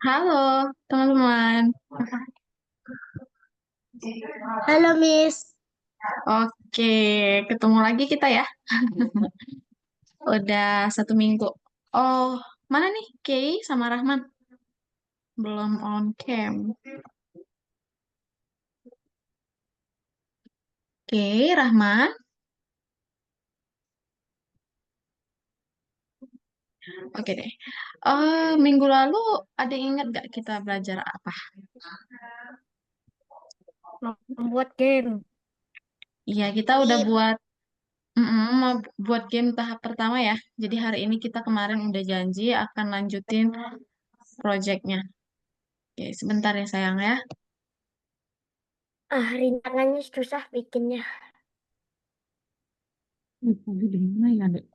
Halo, teman-teman. Halo Miss, Oke, ketemu lagi kita ya. Udah 1 minggu. Oh, mana nih Kay sama Rahman? Belum on cam. Oke, Rahman. Oke deh. Minggu lalu ada yang ingat gak kita belajar apa? membuat game. Iya, kita udah Game. mau buat game tahap pertama ya. Jadi hari ini kita kemarin udah janji akan lanjutin projectnya. Oke, sebentar ya sayang ya. Rintangannya susah bikinnya. Tadi di mana ya, Dek?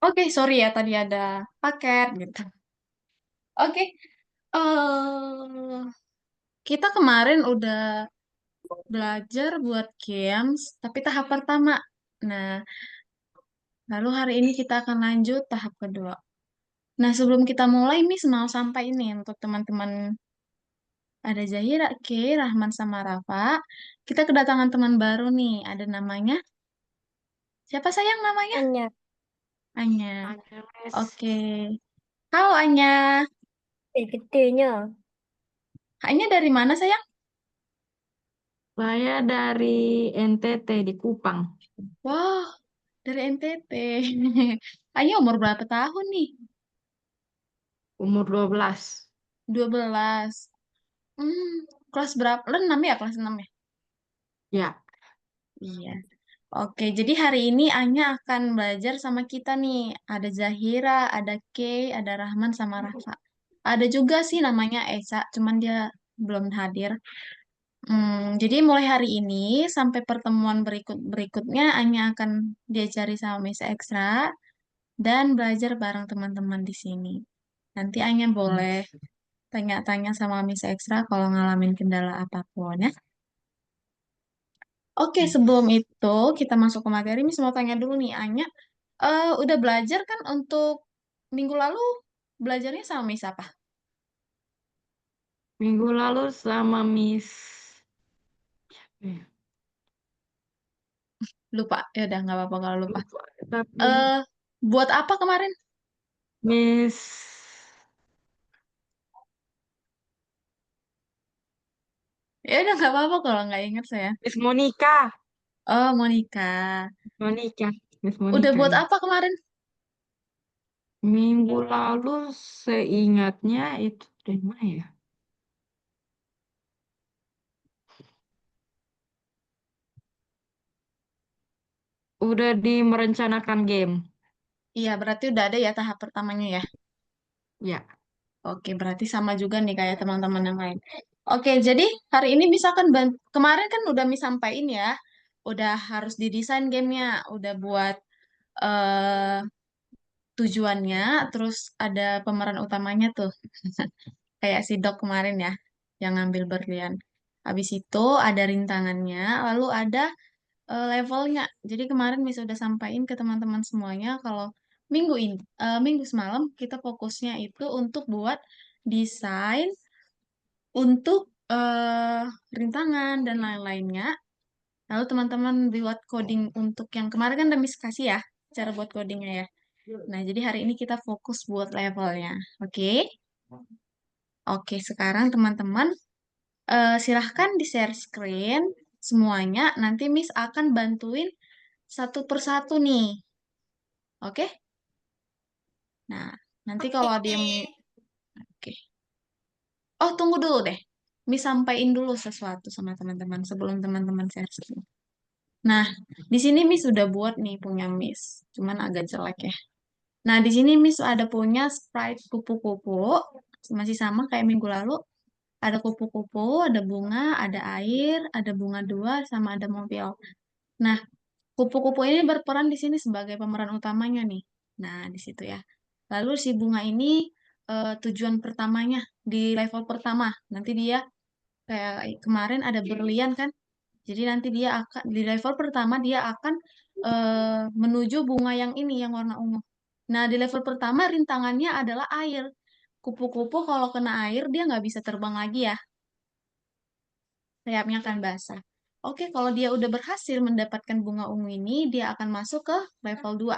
Oke, sorry ya tadi ada paket gitu. Oke, eh kita kemarin udah belajar buat games, tapi tahap pertama. Nah, lalu hari ini kita akan lanjut tahap kedua. Nah, sebelum kita mulai, Miss mau sampai ini untuk teman-teman ada Zahira, Rahman sama Rafa. Kita kedatangan teman baru nih, ada namanya. Siapa sayang namanya? Hanya, Anya. hanya Miss. Oke. Halo Anya. Gedenya. Anya dari mana sayang? Saya dari NTT di Kupang, Wah, dari NTT. Anya umur berapa tahun nih? umur 12. 12. Hmm, kelas berapa? Lo 6 ya? Kelas 6 ya? Ya, Iya. Oke, jadi hari ini Anya akan belajar sama kita nih. Ada Zahira, ada Kay, ada Rahman sama Rafa. Ada juga sih namanya Esa, cuman dia belum hadir. Jadi mulai hari ini sampai pertemuan berikutnya Anya akan diajari sama Miss Extra dan belajar bareng teman-teman di sini. Nanti Anya boleh tanya-tanya sama Miss Extra kalau ngalamin kendala apapun ya. Oke, sebelum itu kita masuk ke materi, Miss mau tanya dulu nih, Anya, udah belajar kan untuk minggu lalu belajarnya sama Miss apa? minggu lalu sama Miss eh, Lupa, ya udah nggak apa-apa kalau lupa. lupa, tapi Eh, buat apa kemarin? Miss Ya udah nggak apa-apa kalau nggak ingat saya. Miss Monica, Oh, Monica. Monica, Miss Udah Monica buat ya. apa kemarin? Minggu lalu seingatnya itu dari mana ya? Udah di merencanakan game. Iya, berarti udah ada ya tahap pertamanya ya. Ya, Oke, berarti sama juga nih kayak teman-teman yang lain. Oke, jadi hari ini misalkan kemarin kan udah sampaikan ya, udah harus didesain gamenya, udah buat eh tujuannya, terus ada pemeran utamanya tuh, kayak si Dok kemarin ya, yang ngambil berlian. Habis itu ada rintangannya, lalu ada levelnya. Jadi kemarin Miss udah sampaikan ke teman-teman semuanya kalau minggu semalam kita fokusnya itu untuk buat desain untuk rintangan dan lain-lainnya. Lalu teman-teman buat coding untuk yang kemarin kan udah Miss kasih ya, cara buat codingnya ya. Nah, jadi hari ini kita fokus buat levelnya. Oke? Oke, sekarang teman-teman silahkan di-share screen semuanya. Nanti Miss akan bantuin satu persatu nih. Oke? Nah, nanti kalau ada yang... Oke. Oh, tunggu dulu deh. Miss sampaikan dulu sesuatu sama teman-teman sebelum teman-teman share screen. Nah, di sini Miss sudah buat nih punya Miss. Cuman agak jelek ya. Nah, di sini Miss ada punya sprite kupu-kupu. Masih sama kayak minggu lalu. Ada kupu-kupu, ada bunga, ada air, ada bunga dua, sama ada mobil. Nah, kupu-kupu ini berperan di sini sebagai pemeran utamanya nih. Nah, di situ ya. Lalu si bunga ini tujuan pertamanya di level pertama. Nanti dia kayak kemarin ada berlian kan. Jadi nanti dia akan di level pertama dia akan menuju bunga yang ini yang warna ungu. Nah, di level pertama rintangannya adalah air. Kupu-kupu kalau kena air dia nggak bisa terbang lagi ya. Sayapnya akan basah. Oke, kalau dia udah berhasil mendapatkan bunga ungu ini, dia akan masuk ke level 2.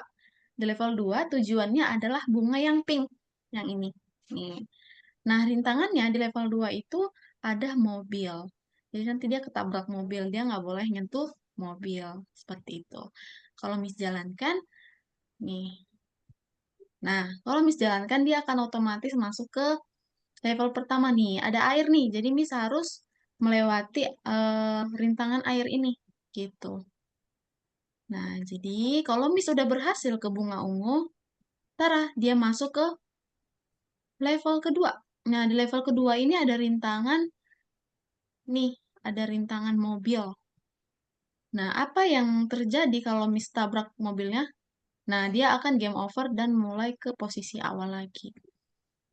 Di level 2 tujuannya adalah bunga yang pink. Yang ini. Nih. Nah, rintangannya di level 2 itu ada mobil. Jadi nanti dia ketabrak mobil, dia nggak boleh nyentuh mobil. Seperti itu. Kalau Miss jalankan, nih. Nah, kalau Miss jalankan, dia akan otomatis masuk ke level pertama nih. Ada air nih, jadi Miss harus melewati rintangan air ini. Gitu. Nah, jadi kalau Miss sudah berhasil ke bunga ungu, Tara, dia masuk ke level kedua. Nah, di level kedua ini ada rintangan, nih, ada rintangan mobil. Nah, apa yang terjadi kalau Miss tabrak mobilnya? Nah, dia akan game over dan mulai ke posisi awal lagi.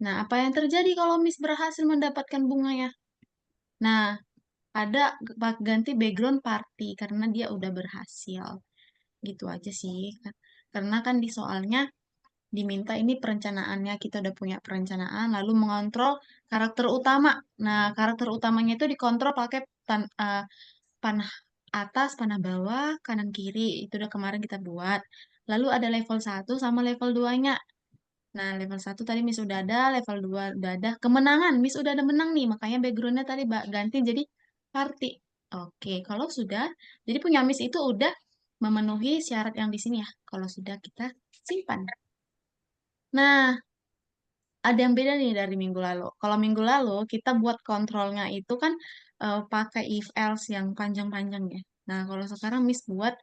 Nah, apa yang terjadi kalau Miss berhasil mendapatkan bunganya? Nah, ada ganti background party karena dia udah berhasil. Gitu aja sih. Karena kan di soalnya diminta ini perencanaannya, kita udah punya perencanaan, lalu mengontrol karakter utama. Nah, karakter utamanya itu dikontrol pakai panah atas, panah bawah, kanan kiri. Itu udah kemarin kita buat. Lalu ada level 1 sama level 2-nya. Nah, level 1 tadi Miss udah ada, level 2 udah ada. Kemenangan, Miss udah ada menang nih, makanya backgroundnya tadi ganti jadi party. Oke, kalau sudah, jadi punya Miss itu udah memenuhi syarat yang di sini ya. Kalau sudah kita simpan. Nah, ada yang beda nih dari minggu lalu. Kalau minggu lalu kita buat kontrolnya itu kan pakai if else yang panjang-panjang ya. Nah, kalau sekarang Miss buat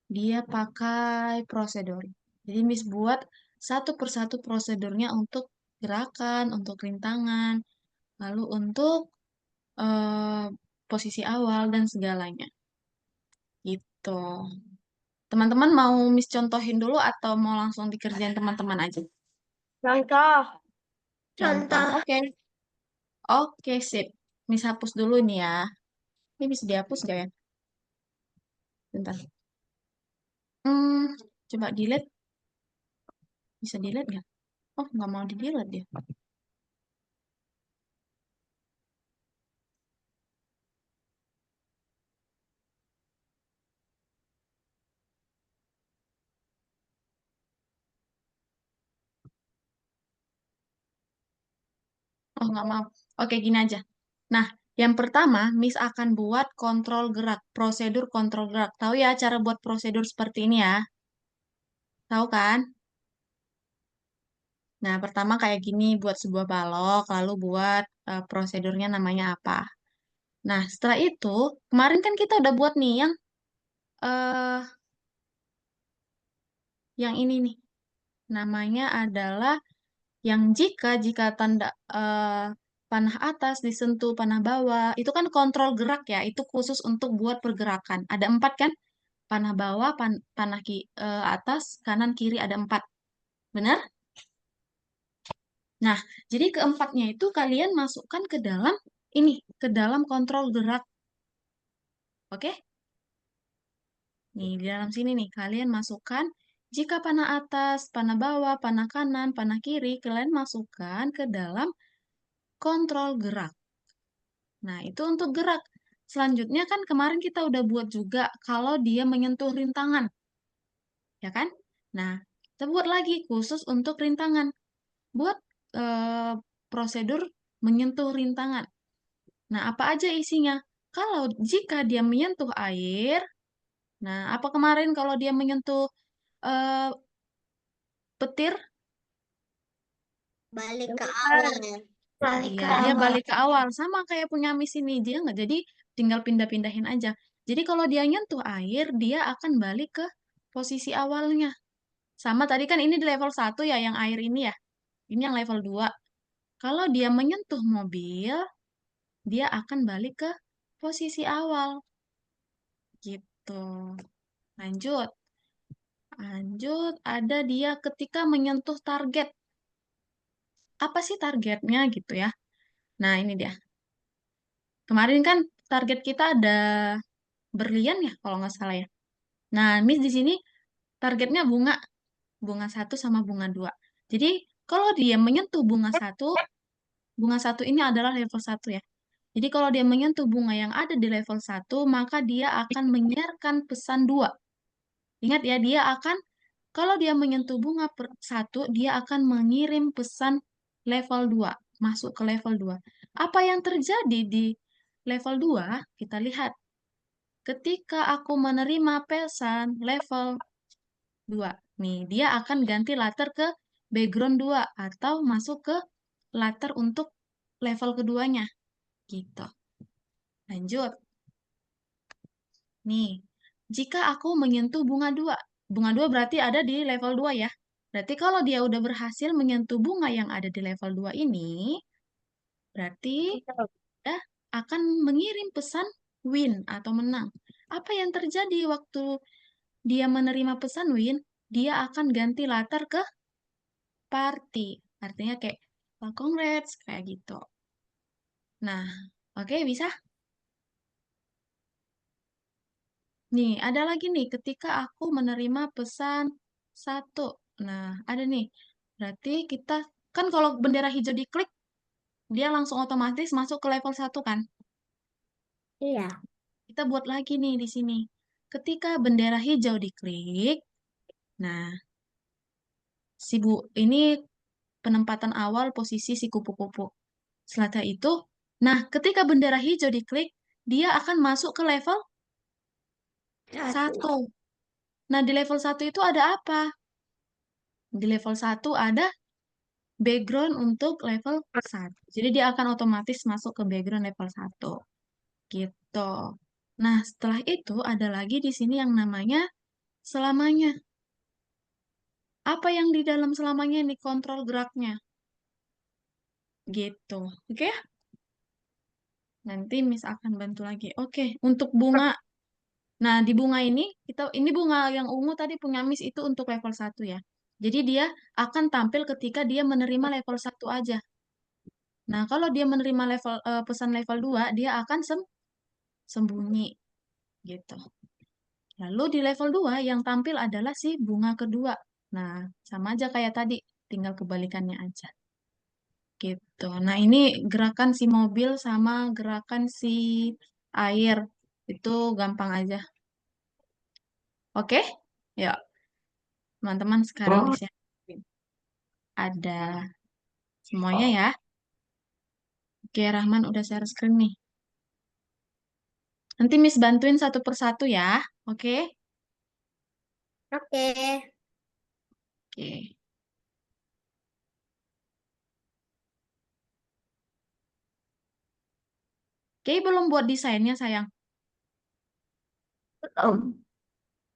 dia pakai prosedur. Jadi Miss buat satu persatu prosedurnya untuk gerakan, untuk rintangan, lalu untuk eh, posisi awal dan segalanya. Gitu. Teman-teman mau Miss contohin dulu atau mau langsung dikerjain teman-teman aja? Contoh. Contoh. Oke. Oke, sip. Miss hapus dulu nih ya. Ini bisa dihapus nggak ya? Bentar. Hmm, coba delete. Bisa delete nggak? Oh, nggak mau di-delete dia. Oh, nggak mau. Oke, gini aja. Nah, yang pertama, Miss akan buat kontrol gerak, prosedur kontrol gerak. Tahu ya cara buat prosedur seperti ini ya? Tahu kan? Nah, pertama kayak gini, buat sebuah balok, lalu buat prosedurnya namanya apa. Nah, setelah itu, kemarin kan kita udah buat nih eh, yang ini nih. Namanya adalah yang jika tanda panah atas disentuh panah bawah, itu kan kontrol gerak ya, itu khusus untuk buat pergerakan. Ada 4 kan? Panah bawah, panah atas, kanan, kiri ada 4. Benar? Nah, jadi keempatnya itu kalian masukkan ke dalam ini, ke dalam kontrol gerak. Oke? Nih, di dalam sini nih, kalian masukkan jika panah atas, panah bawah, panah kanan, panah kiri, kalian masukkan ke dalam kontrol gerak. Nah, itu untuk gerak. Selanjutnya kan kemarin kita udah buat juga kalau dia menyentuh rintangan, ya kan? Nah, kita buat lagi khusus untuk rintangan. Buat prosedur menyentuh rintangan. Nah, apa aja isinya? Kalau jika dia menyentuh air, nah apa kemarin kalau dia menyentuh eh, petir? Balik ke awal. Balik Iya, ke dia awal. balik ke awal. Sama kayak punya Miss ini. Dia nggak jadi tinggal pindah-pindahin aja. Jadi kalau dia nyentuh air, dia akan balik ke posisi awalnya. Sama tadi kan ini di level 1 ya, yang air ini ya. Ini yang level 2. Kalau dia menyentuh mobil, dia akan balik ke posisi awal. Gitu. Lanjut. Lanjut, ada dia ketika menyentuh target. Apa sih targetnya gitu ya? Nah, ini dia. Kemarin kan target kita ada berlian ya, kalau nggak salah ya. Nah, Miss di sini targetnya bunga. Bunga satu sama bunga dua. Jadi, kalau dia menyentuh bunga satu ini adalah level satu ya. Jadi, kalau dia menyentuh bunga yang ada di level satu, maka dia akan menyiarkan pesan dua. Ingat ya, kalau dia menyentuh bunga satu, dia akan mengirim pesan level 2, masuk ke level 2. Apa yang terjadi di level 2? Kita lihat. Ketika aku menerima pesan level 2, nih, dia akan ganti latar ke background 2 atau masuk ke latar untuk level keduanya. Gitu. Lanjut. Nih, jika aku menyentuh bunga 2 berarti ada di level 2 ya. Berarti kalau dia udah berhasil menyentuh bunga yang ada di level 2 ini, berarti dia akan mengirim pesan win atau menang. Apa yang terjadi waktu dia menerima pesan win? Dia akan ganti latar ke party. Artinya kayak, "Oh, congrats," kayak gitu. Nah, oke, bisa? Nih, ada lagi nih, ketika aku menerima pesan satu. Nah, ada nih. Berarti kita, kan kalau bendera hijau diklik, dia langsung otomatis masuk ke level satu kan? Iya. Kita buat lagi nih di sini. Ketika bendera hijau diklik, nah, ini penempatan awal posisi si kupu-kupu. Setelah itu, nah, ketika bendera hijau diklik, dia akan masuk ke level Satu. satu. Nah, di level satu itu ada apa? Di level satu ada background untuk level satu. Jadi dia akan otomatis masuk ke background level satu. Gitu. Nah, setelah itu ada lagi di sini yang namanya selamanya. Apa yang di dalam selamanya ini kontrol geraknya. Gitu. Oke? Nanti Miss akan bantu lagi. Oke, untuk bunga. Nah, di bunga ini bunga yang ungu tadi punya Miss itu untuk level satu ya. Jadi dia akan tampil ketika dia menerima level satu aja. Nah, kalau dia menerima pesan level 2, dia akan sembunyi gitu. Lalu di level 2 yang tampil adalah si bunga kedua. Nah, sama aja kayak tadi, tinggal kebalikannya aja. Gitu. Nah, ini gerakan si mobil sama gerakan si air. Itu gampang aja. Oke? Ya, teman-teman sekarang Oh, disiapin. Ada semuanya ya. Oke, Rahman udah share screen nih. Nanti Miss bantuin satu persatu ya. Oke? Oke. Oke. Oke, belum buat desainnya sayang. Belum.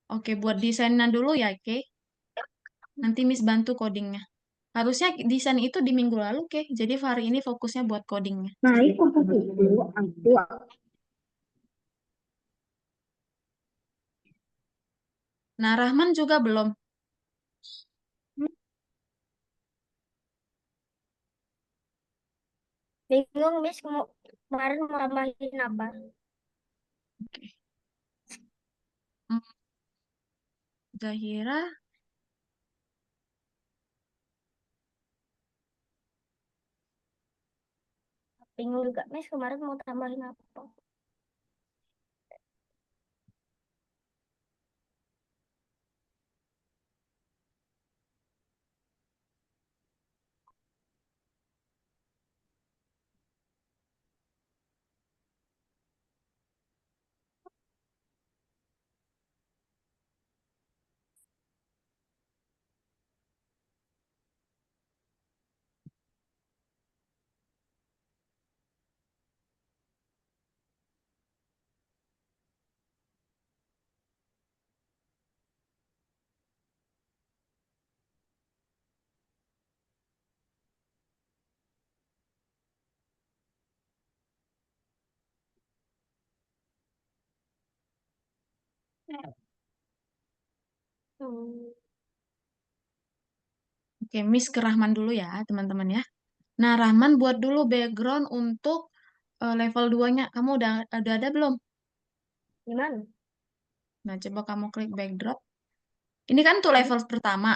Oke, buat desainnya dulu ya, oke? Nanti Miss bantu codingnya. Harusnya desain itu di minggu lalu, oke? Jadi hari ini fokusnya buat codingnya. Nah, itu buku aku. Nah, Rahman juga belum. Bingung, Miss, kemarin mau tambahin apa? Oke. Hmm, Zahira, Bingung juga, Miss, kemarin mau tambahin apa? Hmm. Oke, Miss ke Rahman dulu ya, teman-teman ya. Nah, Rahman buat dulu background untuk level 2-nya. Kamu udah ada belum? Gimana? Nah, coba kamu klik backdrop. Ini kan tuh Ada. level pertama.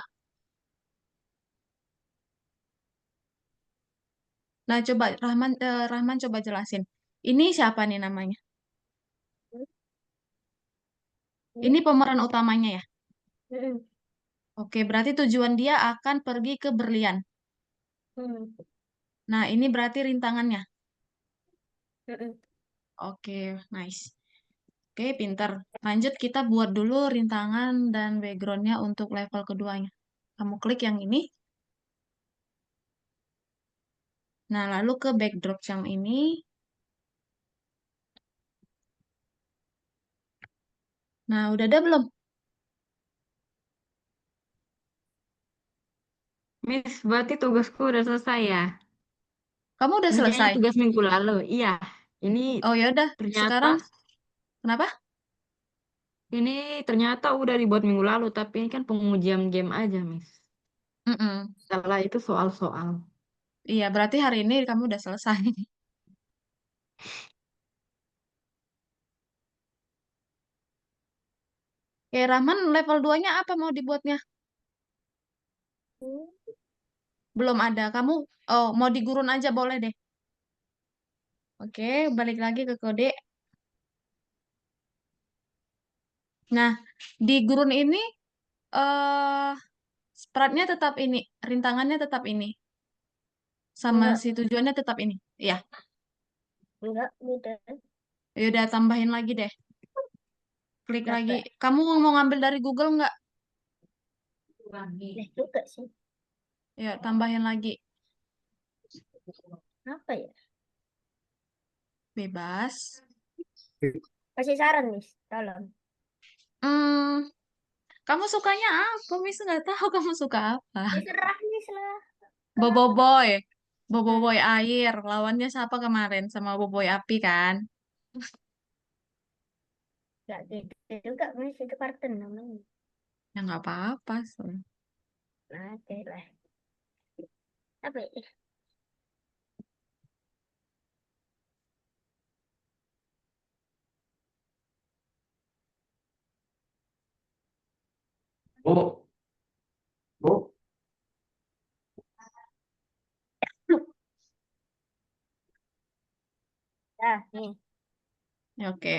Nah, coba Rahman coba jelasin. Ini siapa nih namanya? Ini. Ini pemeran utamanya ya. Hmm. Oke, berarti tujuan dia akan pergi ke Berlian. Hmm. Nah, ini berarti rintangannya. Hmm. Oke, nice. Oke, pinter. Lanjut kita buat dulu rintangan dan backgroundnya untuk level keduanya. Kamu klik yang ini. Nah, lalu ke backdrop yang ini. Nah, udah ada belum? Miss, berarti tugasku udah selesai ya? Kamu udah Ini kayaknya selesai? tugas minggu lalu. Iya, ini Oh ya udah. ternyata Sekarang kenapa? ini ternyata udah dibuat minggu lalu, tapi ini kan pengujian game aja, Miss. Mm-mm. Setelah itu soal-soal. Iya, berarti hari ini kamu udah selesai. Oke, Rahman level 2-nya apa mau dibuatnya? Hmm. Belum ada. Kamu mau di gurun aja boleh deh. Oke, balik lagi ke kode. Nah, di gurun ini eh spratnya tetap ini, rintangannya tetap ini, sama Enggak, si tujuannya tetap ini. Iya, enggak, beda. ya udah tambahin lagi deh. Klik lagi. Dapat. Kamu mau ngambil dari Google nggak? Nah, juga sih. Ya, tambahin lagi. Apa ya? Bebas. Kasih saran, Miss. Tolong. Hmm, kamu sukanya apa? Miss nggak tahu kamu suka apa. Diserah, Miss lah. Kenapa? Boboiboy. Nah, Boboiboy air. Lawannya siapa kemarin? Sama Boboiboy api kan? enggak gitu juga, Miss. Itu kartun namanya. Ya nggak apa-apa. Nah, oke lah. Apa ya? Oh, oh. Nah, nih. Ya, oke.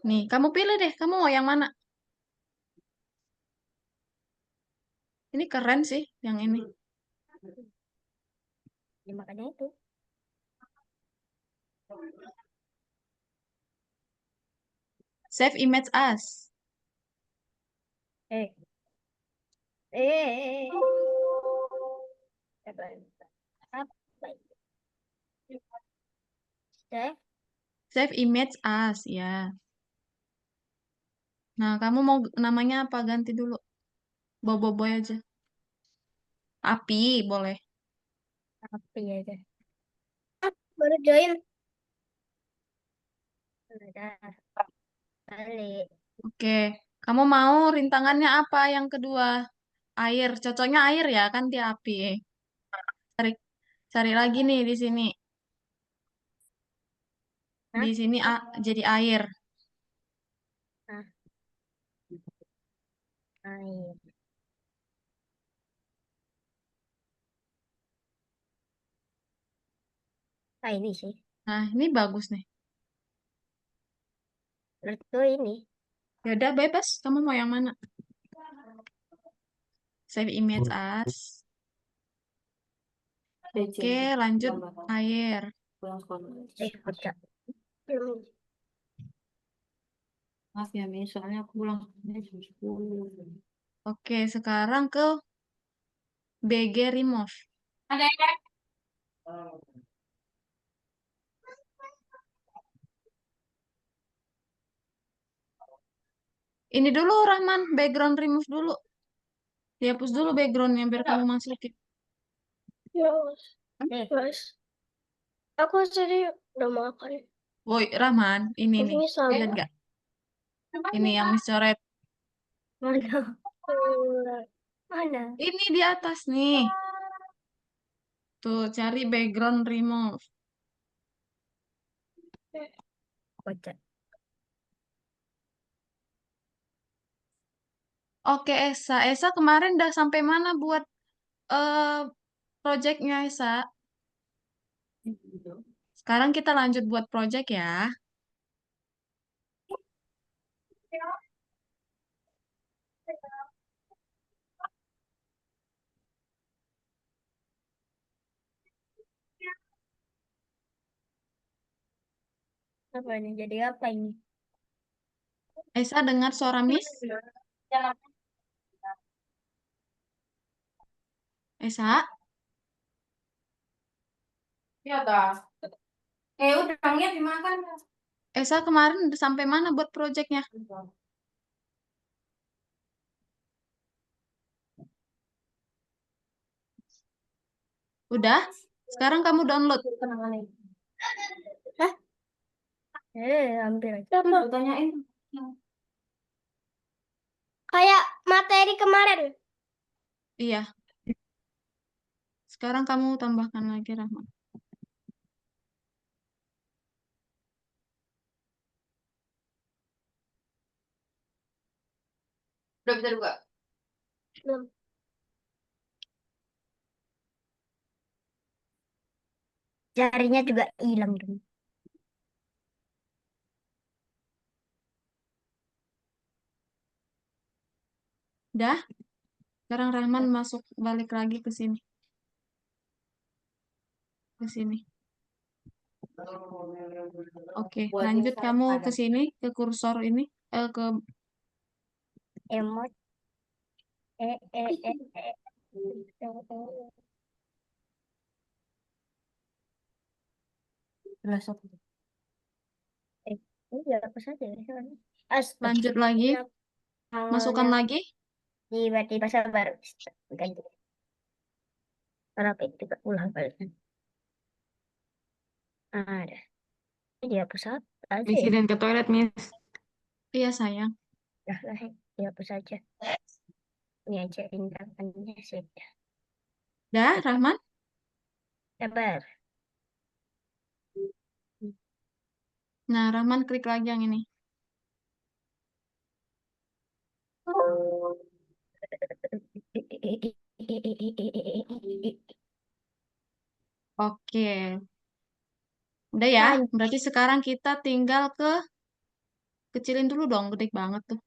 Nih, kamu pilih deh. Kamu mau yang mana? Ini keren sih, yang ini. Ya, makanya itu. Save image as. Eh, eh. Apa? Apa itu? Save. Save image as, ya. Nah, kamu mau namanya apa? Ganti dulu. Boboiboy aja. Api, boleh. Apa ya? Deh. Baru join. Udah. Balik. Oke. Kamu mau rintangannya apa yang kedua? Air. Cocoknya air ya, kan dia api. Cari, cari lagi nih di sini. Di Hah? sini jadi air. Nah, air. Ah, ini sih. Nah, ini bagus nih. Menurutku ini. Ya udah bebas. Kamu mau yang mana? Save image as. Oke, lanjut air. Baca. Maaf ya, Miss, soalnya aku pulang jam 10. Oke, sekarang ke BG remove. Ada ya? Ini dulu Rahman, background remove dulu. Dihapus dulu backgroundnya biar kamu masukin. Nih. Aku tadi udah makan. Woi, Rahman, ini nih. Ini sama. Lihat nggak? Ini yang dicoret. Mana? Mana? Ini di atas nih. Tuh, cari background remove. Baca. Oke, Esa. Esa kemarin udah sampai mana buat eh projectnya, Esa? Sekarang kita lanjut buat project ya. Apa ini? Jadi apa ini? Esa dengar suara Miss? Esa? Ya dah. Udah ngiat dimakan. Esa kemarin udah sampai mana buat projectnya? Udah? Sekarang kamu download. Hah? Hampir aja. Aku tanyain. Kayak materi kemarin. Iya. Sekarang kamu tambahkan lagi, Rahman. Udah bisa buka. Belum. Jarinya juga hilang dong. Udah? Sekarang Rahman masuk balik lagi ke sini. Ke sini. Oke, lanjut kamu ke sini, ke kursor ini, ke Emot. Eh, eh, eh, eh. Filosofi. Ini apa saja ya? lanjut lagi, masukkan Tanggalnya lagi. tiba-tiba sabar. Ganti. Kenapa itu ulang balik? Ada. Ini dihapus aja ya? Insiden ke toilet, Miss. Iya, sayang. Dah lah, dihapus aja. Ini aja tindakannya sih. Dah, Rahman? Sabar. Nah, Rahman klik lagi yang ini. Oke. Udah ya. Berarti sekarang kita tinggal ke kecilin dulu dong, gede banget tuh.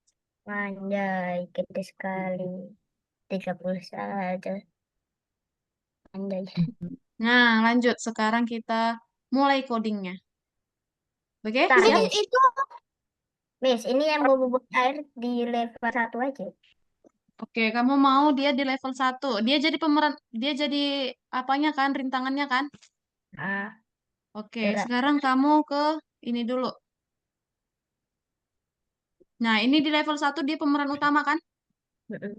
Anjay, gede sekali. 30 saja. Anjay. Nah, lanjut. Sekarang kita mulai codingnya. Oke, Tak, siap? Miss, itu. Miss, ini yang bubuk air di level 1 aja. Oke, kamu mau dia di level 1. Dia jadi pemeran, dia jadi apanya kan, rintangannya kan? Ah, Oke, gerak. sekarang kamu ke ini dulu. Nah, ini di level 1 dia pemeran utama kan?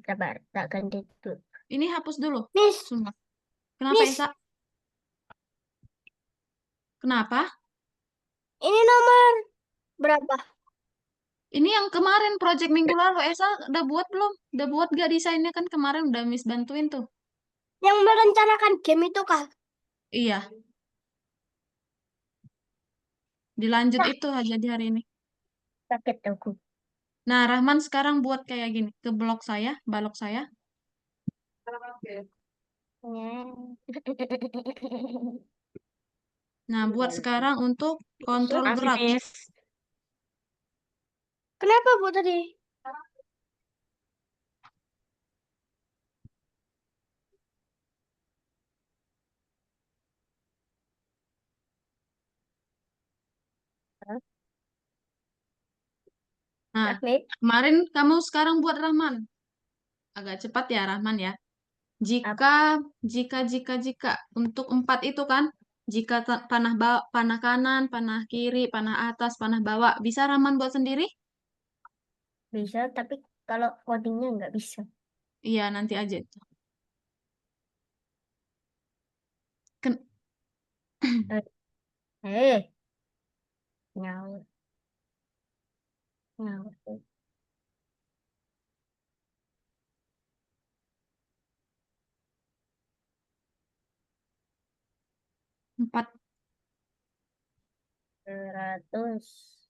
Sabar, tak ganti dulu. Ini hapus dulu. Miss, Sumpah. Kenapa, Miss, Esa? Kenapa? ini nomor berapa? Ini yang kemarin project minggu lalu, Esa udah buat belum? Udah buat gak desainnya kan kemarin udah Miss bantuin tuh. Yang merencanakan game itu kah? Iya, dilanjut Nah, itu aja di hari ini. sakit aku. Nah, Rahman sekarang buat kayak gini, ke blok saya, balok saya. Nah, buat sekarang untuk kontrol Makasih, gerak. Miss. Kenapa Bu tadi? Nah, Ahmed, kemarin kamu sekarang buat Rahman. Agak cepat ya, Rahman ya. apa? Jika untuk 4 itu kan, jika panah panah kanan, panah kiri, panah atas, panah bawah, bisa Rahman buat sendiri? Bisa, tapi kalau codingnya nggak bisa. Iya, nanti aja itu. Ken- Eh, Eh, nyawa, nyawa. 4. 100.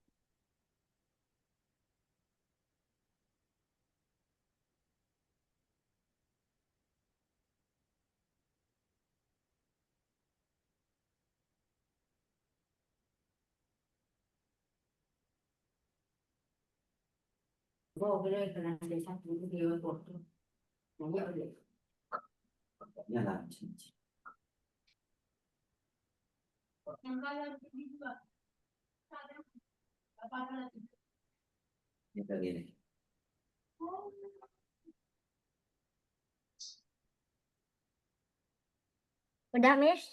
Udah, Miss?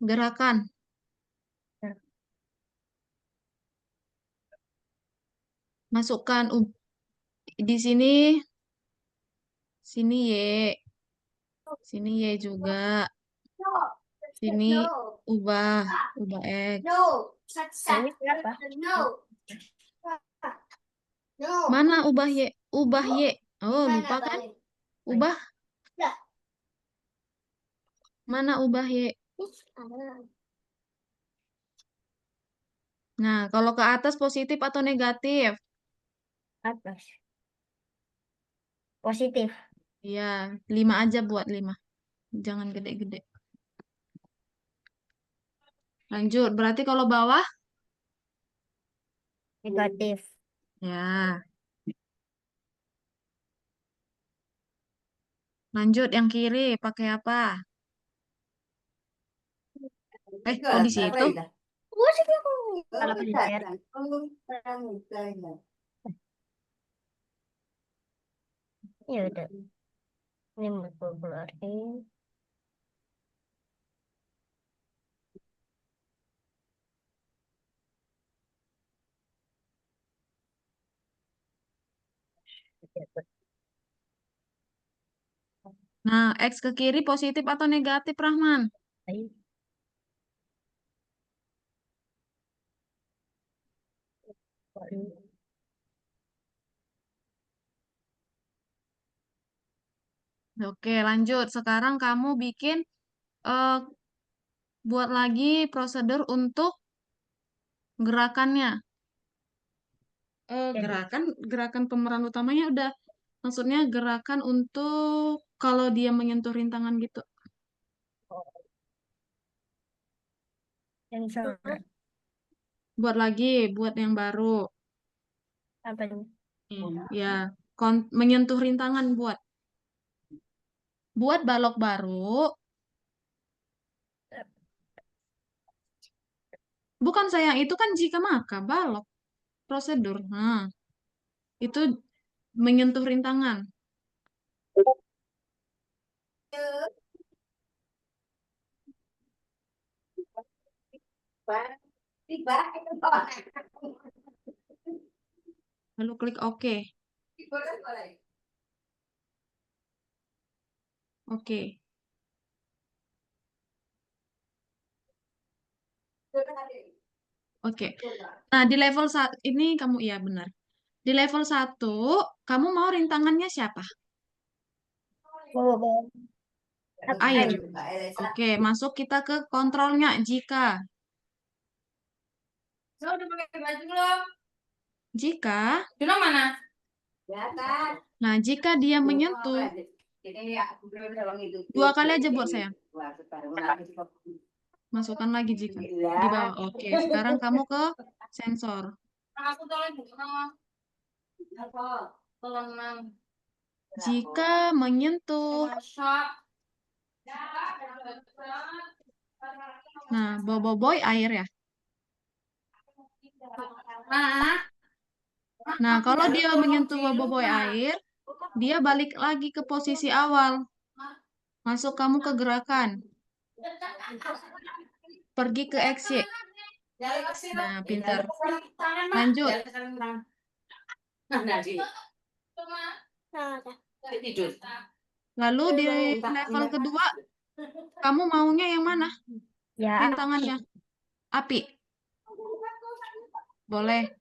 Gerakan. Masukkan di sini Y. Sini Y juga. Sini ubah X. Ini berapa? Mana ubah Y? Ubah Y. Oh, lupa kan? Ubah. Mana ubah Y? Nah, kalau ke atas positif atau negatif? Atas. Positif. Iya, 5 aja buat 5. Jangan gede-gede. Lanjut, berarti kalau bawah? Negatif. Ya. Lanjut, yang kiri pakai apa? Kok di situ? Kalau pencet. Ya udah. Ini mau keluarin. Nah, X ke kiri positif atau negatif, Rahman? Ayo. Oke, lanjut. Sekarang kamu bikin, eh, buat lagi prosedur untuk gerakannya. Ya, Gerakan pemeran utamanya udah. Maksudnya gerakan untuk kalau dia menyentuh rintangan gitu. sensor. Buat lagi, buat yang baru. Apa ini? Ya, menyentuh rintangan buat. Buat balok baru. Bukan sayang, itu kan jika maka balok. Prosedur. Nah, itu menyentuh rintangan. Lalu klik OK. Oke. Oke. Nah, di level ini kamu iya benar. Di level 1, kamu mau rintangannya siapa? Bawa. Air. Oke, masuk kita ke kontrolnya jika. Jika, nah jika dia menyentuh, 2 kali aja buat saya. Masukkan lagi jika. Di bawah. Oke, sekarang kamu ke sensor. Jika menyentuh. Nah, boboiboy air ya. Nah, kalau dia menyentuh boboiboy air, dia balik lagi ke posisi awal. Masuk kamu ke gerakan. Pergi ke XY. Nah, pintar. Lanjut. Lalu di level kedua, kamu maunya yang mana? Ya, Rintangannya. api. Boleh.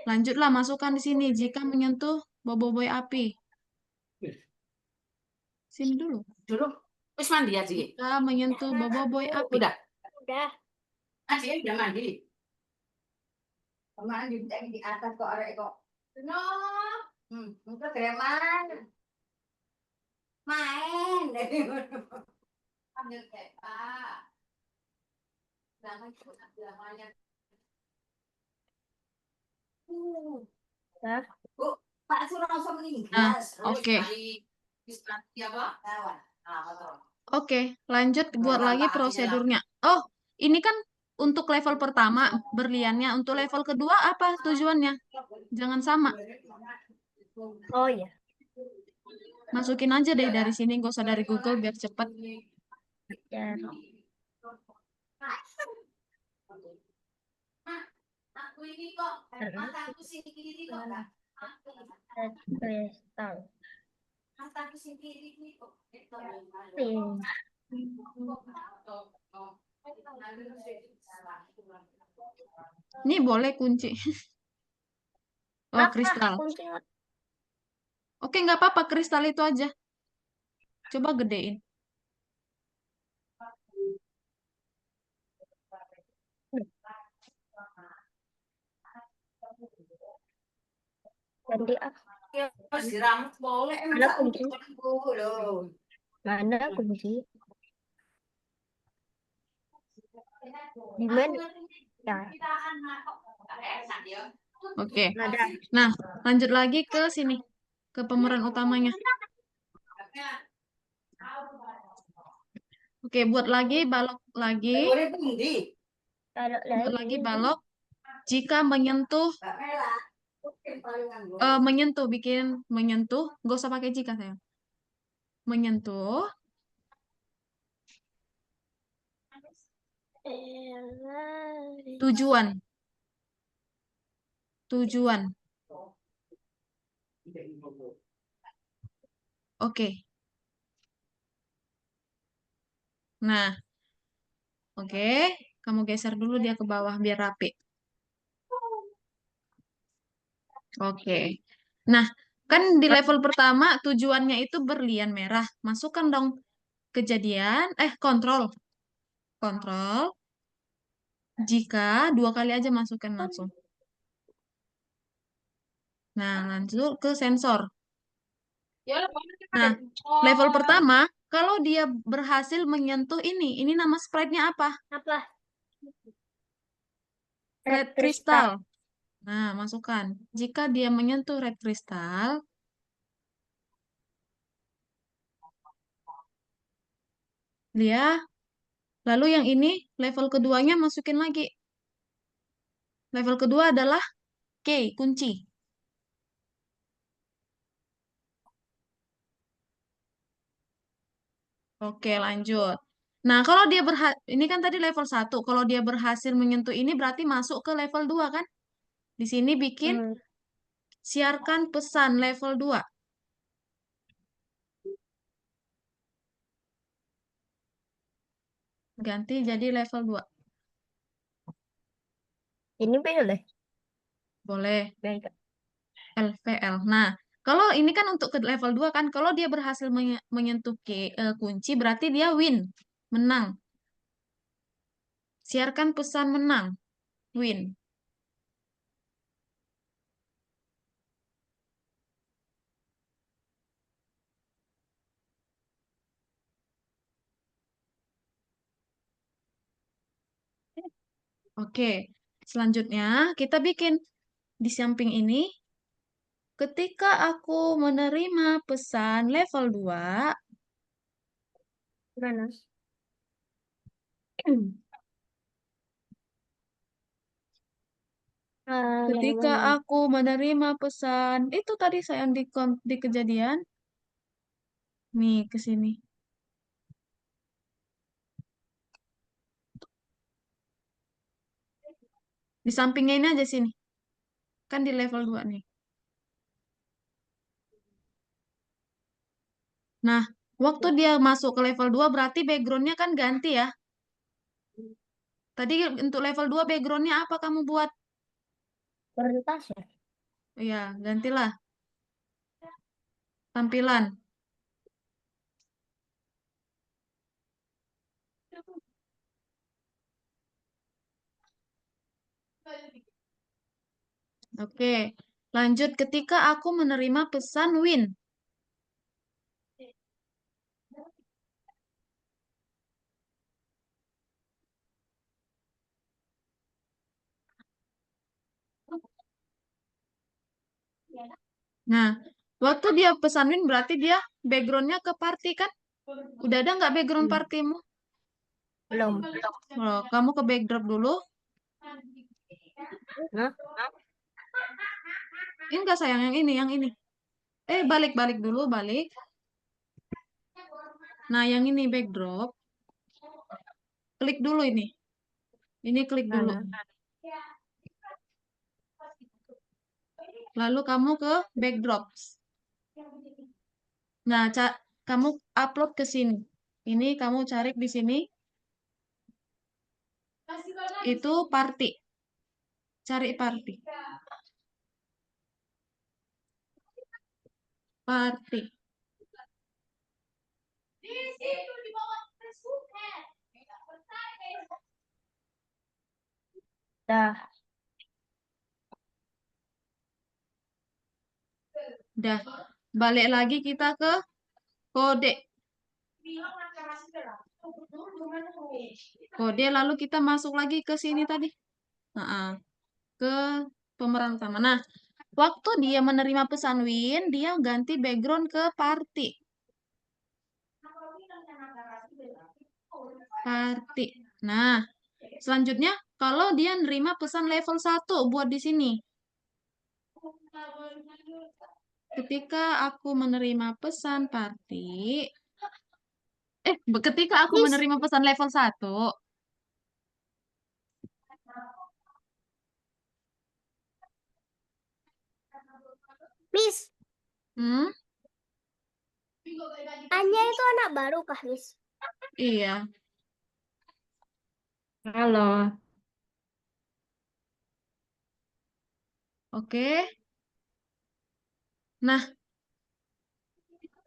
Lanjutlah masukkan di sini jika menyentuh boboi api. Sini dulu. Dulu. Wis mandi ya, Ci? Jika menyentuh boboi api. Udah. Udah. Ci udah mandi. Mandi di atas kok arek kok. No. Untuk kreman. Main. Ambil Pak. Jangan namanya. Udah. Bu, Pak Suroso meninggal. Nah, oke. Ya, Pak? Oke, lanjut buat Berapa lagi apinya, prosedurnya. Oh, ini kan untuk level pertama berliannya. Untuk level kedua apa tujuannya? Jangan sama. Oh iya. Masukin aja deh dari sini, nggak usah dari Google biar cepet. Ya. Aku ini kok, mataku sini kiri kok, Kak. Kristal. Mataku sini kiri kok. Ini boleh kunci. Oh, Apa? kristal. Kuncinya. Oke, nggak apa-apa, kristal itu aja. Coba gedein. Ganti apa? Ya, diramet boleh. Ada kunci. Loh. Mana kunci? Di mana? Ya. Oke. Ada. Nah, lanjut lagi ke sini. Ke pemeran utamanya. Oke, buat lagi, balok lagi. Boleh pundi? Kalau Buat lagi lagi. balok. Jika menyentuh, Mbak Mela. Paling nganggo. menyentuh, bikin menyentuh. Nggak usah pakai jika, sayang. Menyentuh. Tujuan. Tujuan. Oke. Nah. Oke. Kamu geser dulu dia ke bawah biar rapi. Oke. Nah, kan di level pertama tujuannya itu berlian merah. Masukkan dong kejadian. Kontrol. Kontrol. Jika 2 kali aja masukkan langsung. Nah, lanjut ke sensor. Nah, level pertama, kalau dia berhasil menyentuh ini nama sprite-nya apa? Apa? Red crystal. Nah, masukkan. Jika dia menyentuh red crystal, dia, lalu yang ini, level keduanya masukin lagi. Level kedua adalah key, kunci. Oke, lanjut. Nah, kalau dia ini kan tadi level 1. Kalau dia berhasil menyentuh ini berarti masuk ke level 2 kan? Di sini bikin siarkan pesan level 2. Ganti jadi level 2. Ini boleh. Boleh. Baik. LVL. Nah, kalau ini kan untuk ke level 2 kan, kalau dia berhasil menyentuh kunci berarti dia win, menang. Siarkan pesan menang, win. Oke, selanjutnya kita bikin di samping ini, ketika aku menerima pesan level 2, Mana? ketika aku menerima pesan, itu tadi sayang di kejadian, nih ke sini. Di sampingnya ini aja sini. Kan di level 2 nih. Nah, waktu dia masuk ke level 2 berarti backgroundnya kan ganti ya. Tadi untuk level 2 backgroundnya apa kamu buat? Kertas ya. Iya, gantilah tampilan. Oke, lanjut ketika aku menerima pesan Win. Nah, waktu dia pesan Win berarti dia backgroundnya ke party kan? Udah ada nggak background Hmm. partimu? Belum. Oh, kamu ke backdrop dulu. Nah, Ini enggak sayang, yang ini, yang ini. Balik dulu, balik. Nah, yang ini backdrop. Klik dulu ini. Ini klik dulu. mana? Lalu kamu ke backdrops. Nah, kamu upload ke sini. Ini kamu cari di sini. Itu party. Cari party. Party. Dah. Udah. Balik lagi kita ke kode. Kode lalu kita masuk lagi ke sini tadi. Nah, ke pemeran utama. Nah, waktu dia menerima pesan Win, dia ganti background ke party. Party. Nah, selanjutnya kalau dia nerima pesan level 1 buat di sini. Ketika aku menerima pesan party, ketika aku Miss, menerima pesan level 1, Miss, hmm, Anya itu anak baru kah, Miss? iya, Halo. oke. Nah,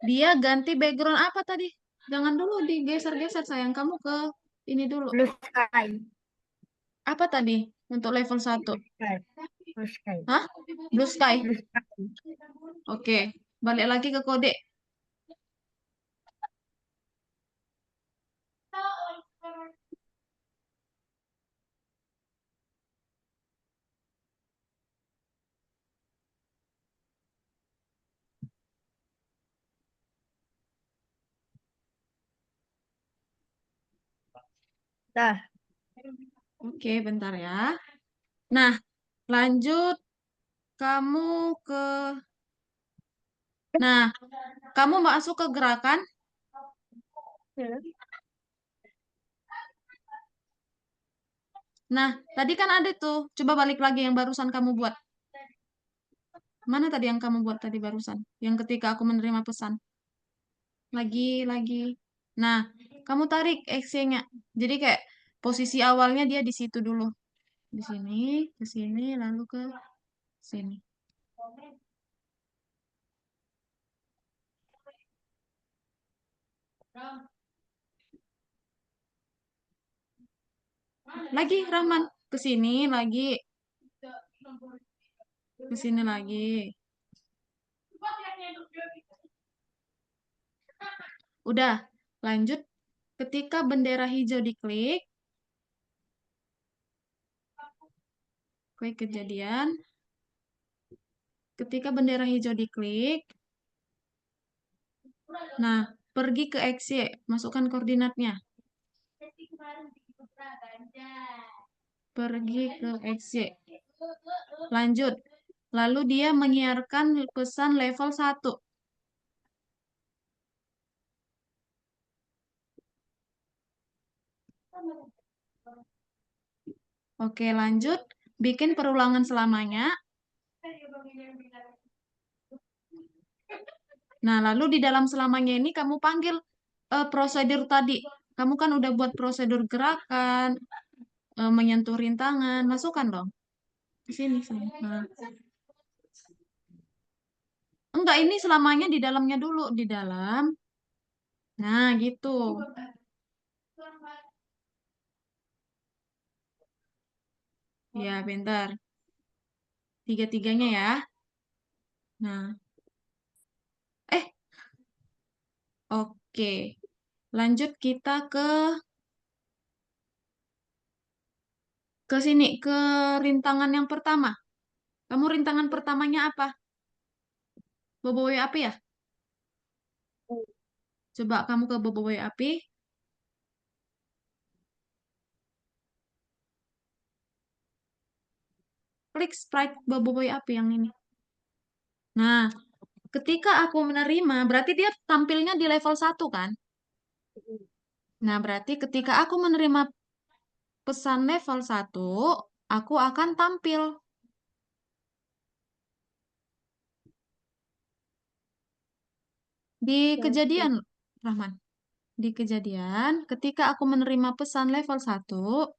dia ganti background apa tadi? Jangan dulu digeser-geser sayang, kamu ke ini dulu. Blue Sky. Apa tadi untuk level 1? Sky. Blue Sky. Hah? Blue Sky. Blue Sky. Oke, balik lagi ke kode. Dah. Oke, bentar ya. Nah, lanjut kamu ke... Nah, kamu masuk ke gerakan. Hmm. Nah, tadi kan ada tuh. Coba balik lagi yang barusan kamu buat. Mana tadi yang kamu buat tadi barusan? Yang ketika aku menerima pesan. Lagi. Nah, kamu tarik X-nya. Jadi kayak posisi awalnya dia di situ dulu. Di sini, ke sini, lalu ke sini. Lagi, Rahman. Ke sini lagi. Ke sini lagi. Udah, lanjut. Ketika bendera hijau diklik, klik kejadian. Ketika bendera hijau diklik, nah, pergi ke XY, masukkan koordinatnya. Pergi ke XY. Lanjut. Lalu dia menyiarkan pesan level 1. Oke, lanjut. Bikin perulangan selamanya. Nah, lalu di dalam selamanya ini kamu panggil prosedur tadi. Kamu kan udah buat prosedur gerakan, menyentuh rintangan, masukkan dong. Di sini. Sini. Nah. Enggak, ini selamanya di dalamnya dulu, di dalam. Nah, gitu. Ya, bentar. Tiga-tiganya ya. Nah, oke. Lanjut kita ke sini, ke rintangan yang pertama. Kamu rintangan pertamanya apa? Boboiboy api ya? Coba kamu ke boboiboy api. Klik sprite boboiboy api yang ini. Nah, ketika aku menerima, berarti dia tampilnya di level 1 kan? Nah, berarti ketika aku menerima pesan level 1, aku akan tampil. Di kejadian, Rahman. Di kejadian, ketika aku menerima pesan level 1,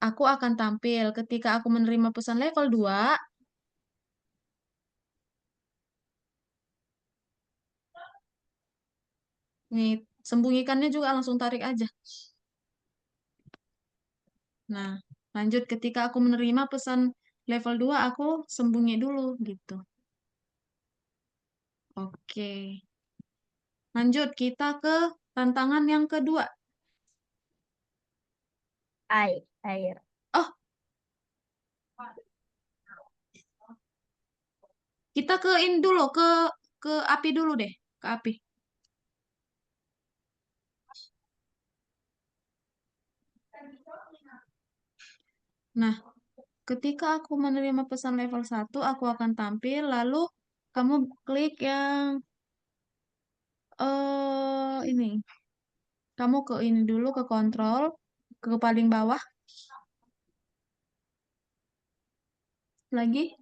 aku akan tampil. Ketika aku menerima pesan level 2, nih, sembunyikannya juga langsung tarik aja. Nah, lanjut ketika aku menerima pesan level 2, aku sembunyi dulu gitu. Oke. Lanjut kita ke tantangan yang kedua. Air. Oh, kita ke ini dulu, ke api dulu deh, ke api. Nah, ketika aku menerima pesan level 1, aku akan tampil, lalu kamu klik yang ini. Kamu ke ini dulu, ke kontrol, ke paling bawah. Lagi.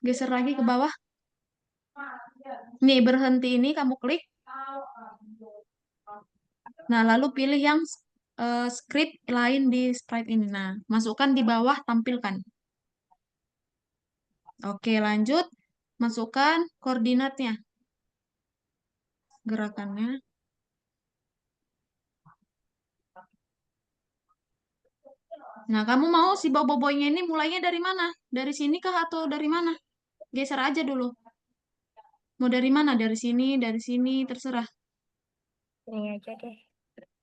Geser lagi ke bawah. Nih, berhenti ini kamu klik. Nah, lalu pilih yang script lain di sprite ini. Nah, masukkan di bawah, tampilkan. Oke, lanjut. Masukkan koordinatnya. Gerakannya. Nah, kamu mau si boboiboynya ini mulainya dari mana? Dari sini kah atau dari mana? Geser aja dulu. Mau dari mana? Dari sini, terserah. Ini aja deh.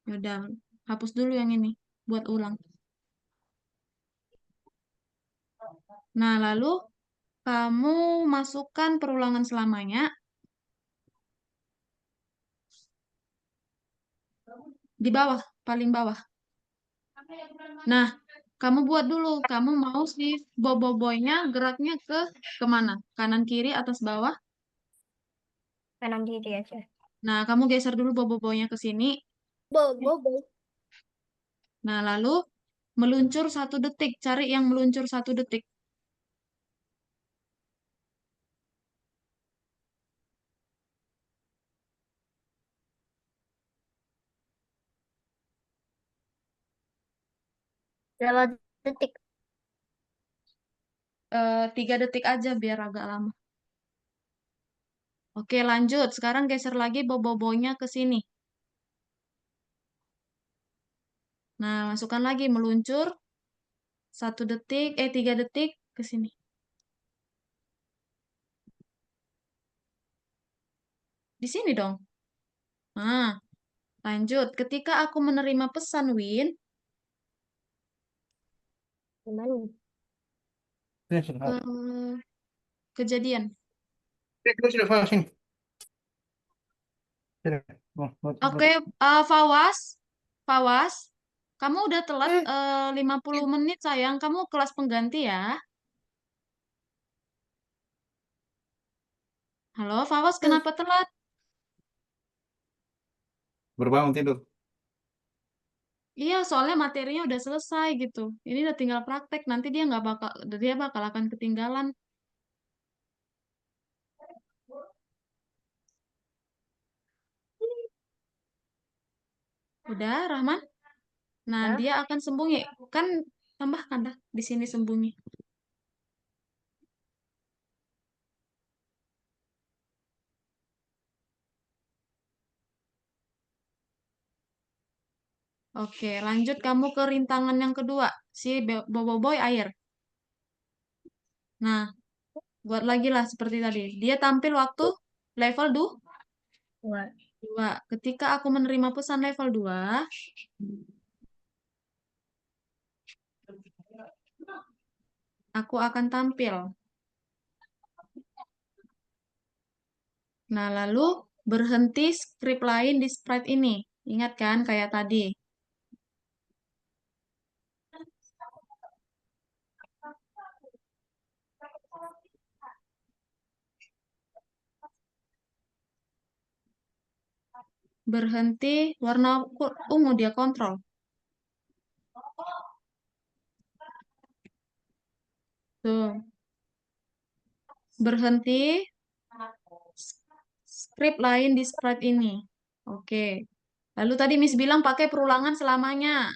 Udah, hapus dulu yang ini. Buat ulang. Nah, lalu kamu masukkan perulangan selamanya. Di bawah, paling bawah. Nah, kamu buat dulu. Kamu mau si boboiboynya geraknya ke kemana? Kanan, kiri, atas, bawah? Kanan diri aja. Nah, kamu geser dulu boboiboynya ke sini. Bobo. Nah, lalu meluncur 1 detik. Cari yang meluncur 1 detik. Berapa detik? 3 detik aja biar agak lama. Oke, lanjut. Sekarang geser lagi boboiboynya ke sini. Nah, masukkan lagi meluncur 1 detik, 3 detik ke sini. Di sini dong. Nah, lanjut. Ketika aku menerima pesan Win, Gimana? ke kejadian. Sini, sini. Sini. Oke, Fawas. Fawas, kamu udah telat 50 menit sayang. Kamu kelas pengganti ya. Halo, Fawas, kenapa telat? Berbangun tidur. Iya, soalnya materinya udah selesai gitu. Ini udah tinggal praktek. Nanti dia bakal akan ketinggalan. Udah, Rahman? Nah, Nah. dia akan sembunyi. Kan tambahkan dah di sini sembunyi. Oke, lanjut kamu ke rintangan yang kedua. Si Bobo Boy air. Nah, buat lagi lah seperti tadi. Dia tampil waktu level 2. 2. Ketika aku menerima pesan level 2, aku akan tampil. Nah, lalu berhenti script lain di sprite ini. Ingat kan kayak tadi. Berhenti warna ungu dia kontrol. Tuh. Berhenti script lain di sprite ini. Oke. Lalu tadi Miss bilang pakai perulangan selamanya.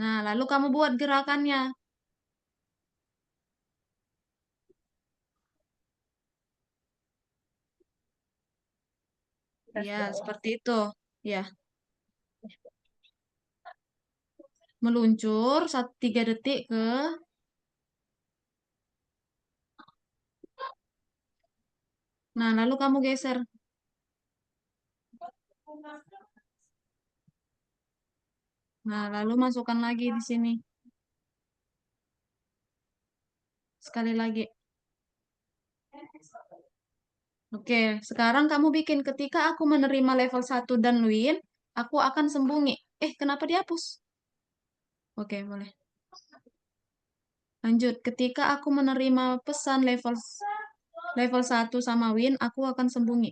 Nah, lalu kamu buat gerakannya. Garis Ya, bawah. seperti itu. Ya, meluncur 3 detik ke. Nah, lalu kamu geser. Nah, lalu masukkan lagi di sini. Sekali lagi. Oke, sekarang kamu bikin ketika aku menerima level 1 dan win, aku akan sembunyi. Kenapa dihapus? Oke, boleh. Lanjut, ketika aku menerima pesan level 1 sama win, aku akan sembunyi.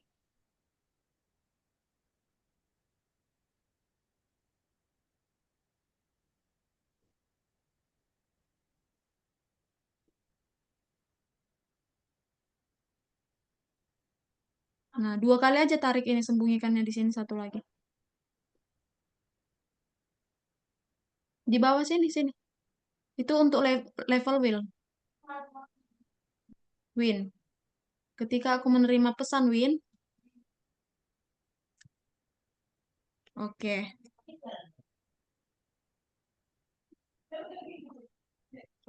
Nah, 2 kali aja tarik ini, sembunyikannya di sini satu lagi. Di bawah sini, sini. Itu untuk level win. Ketika aku menerima pesan win, oke.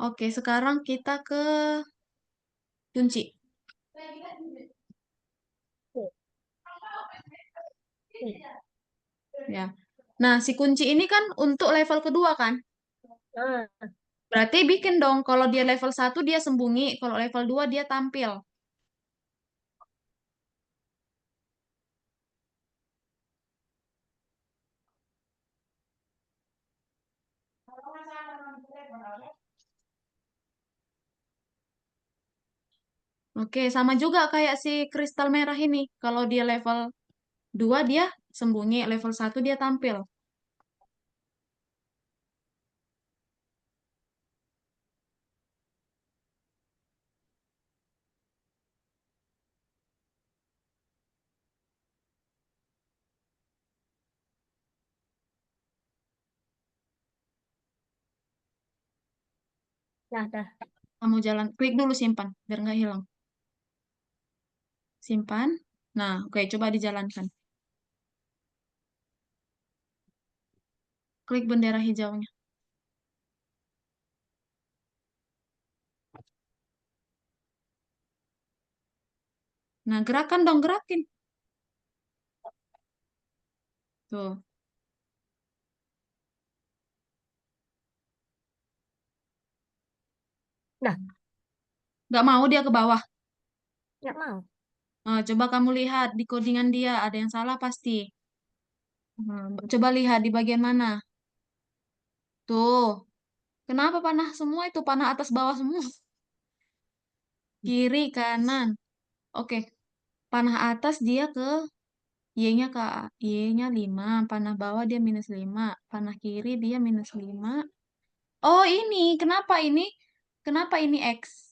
Oke, sekarang kita ke kunci. Ya. Nah, si kunci ini kan untuk level kedua kan? Nah, Berarti bikin dong, kalau dia level 1 dia sembunyi, kalau level 2 dia tampil. Oke, sama juga kayak si kristal merah ini. Kalau dia level 2 dia sembunyi, level 1 dia tampil. dah. Kamu jalan, klik dulu simpan, biar nggak hilang. Simpan. Nah, oke, coba dijalankan. Klik bendera hijaunya. Nah, gerakan dong, gerakin. Tuh. Nah, Nggak mau dia ke bawah. nggak mau. Nah, coba kamu lihat di codingan dia, ada yang salah pasti. Coba lihat di bagian mana. Tuh. Kenapa panah semua itu? Panah atas bawah semua. Kiri, kanan. Oke. Panah atas dia ke Y-nya ke Y-nya 5. Panah bawah dia -5. Panah kiri dia -5. Oh, ini. Kenapa ini? Kenapa ini X?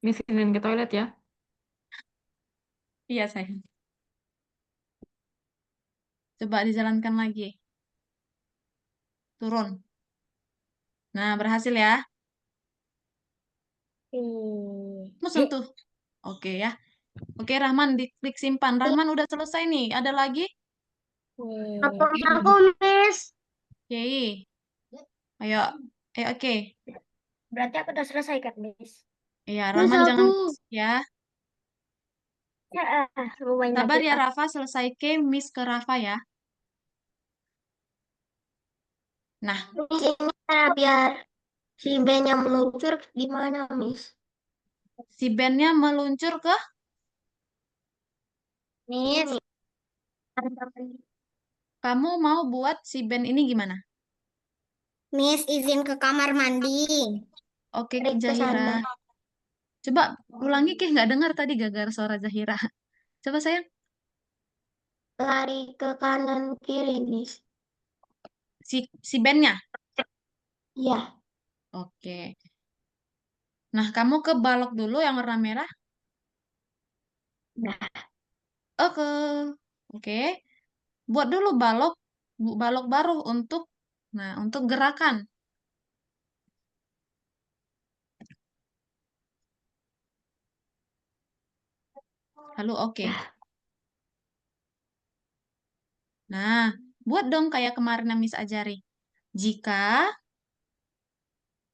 Miss izin ke toilet ya. Iya, sayang. Coba dijalankan lagi. Turun. Nah, berhasil ya. Mau sentuh. Oke ya. Oke, Rahman, diklik simpan. Rahman udah selesai nih. Ada lagi? Telepon aku, Miss. Oke. Ayo. Oke. Berarti aku udah selesai kan, Miss? Iya, Rahman jangan ya. Ya, mau main Sabar lagi. ya, Rafa. Selesai ke Miss ke Rafa ya. Nah, Miss, ini biar si Ben-nya meluncur gimana, Miss? si bandnya meluncur ke Miss. kamu mau buat si band ini gimana? Miss, izin ke kamar mandi. Oke, Ke Zahira. sana. Coba ulangi ke nggak dengar tadi gara-gara suara Zahira. Coba sayang. Lari ke kanan kiri, Miss. Si bandnya. Iya. Oke. Nah, kamu ke balok dulu yang warna merah. Nah, Oke. Oke. Buat dulu balok baru untuk gerakan. Lalu oke. Nah, buat dong kayak kemarin yang Miss ajari. Jika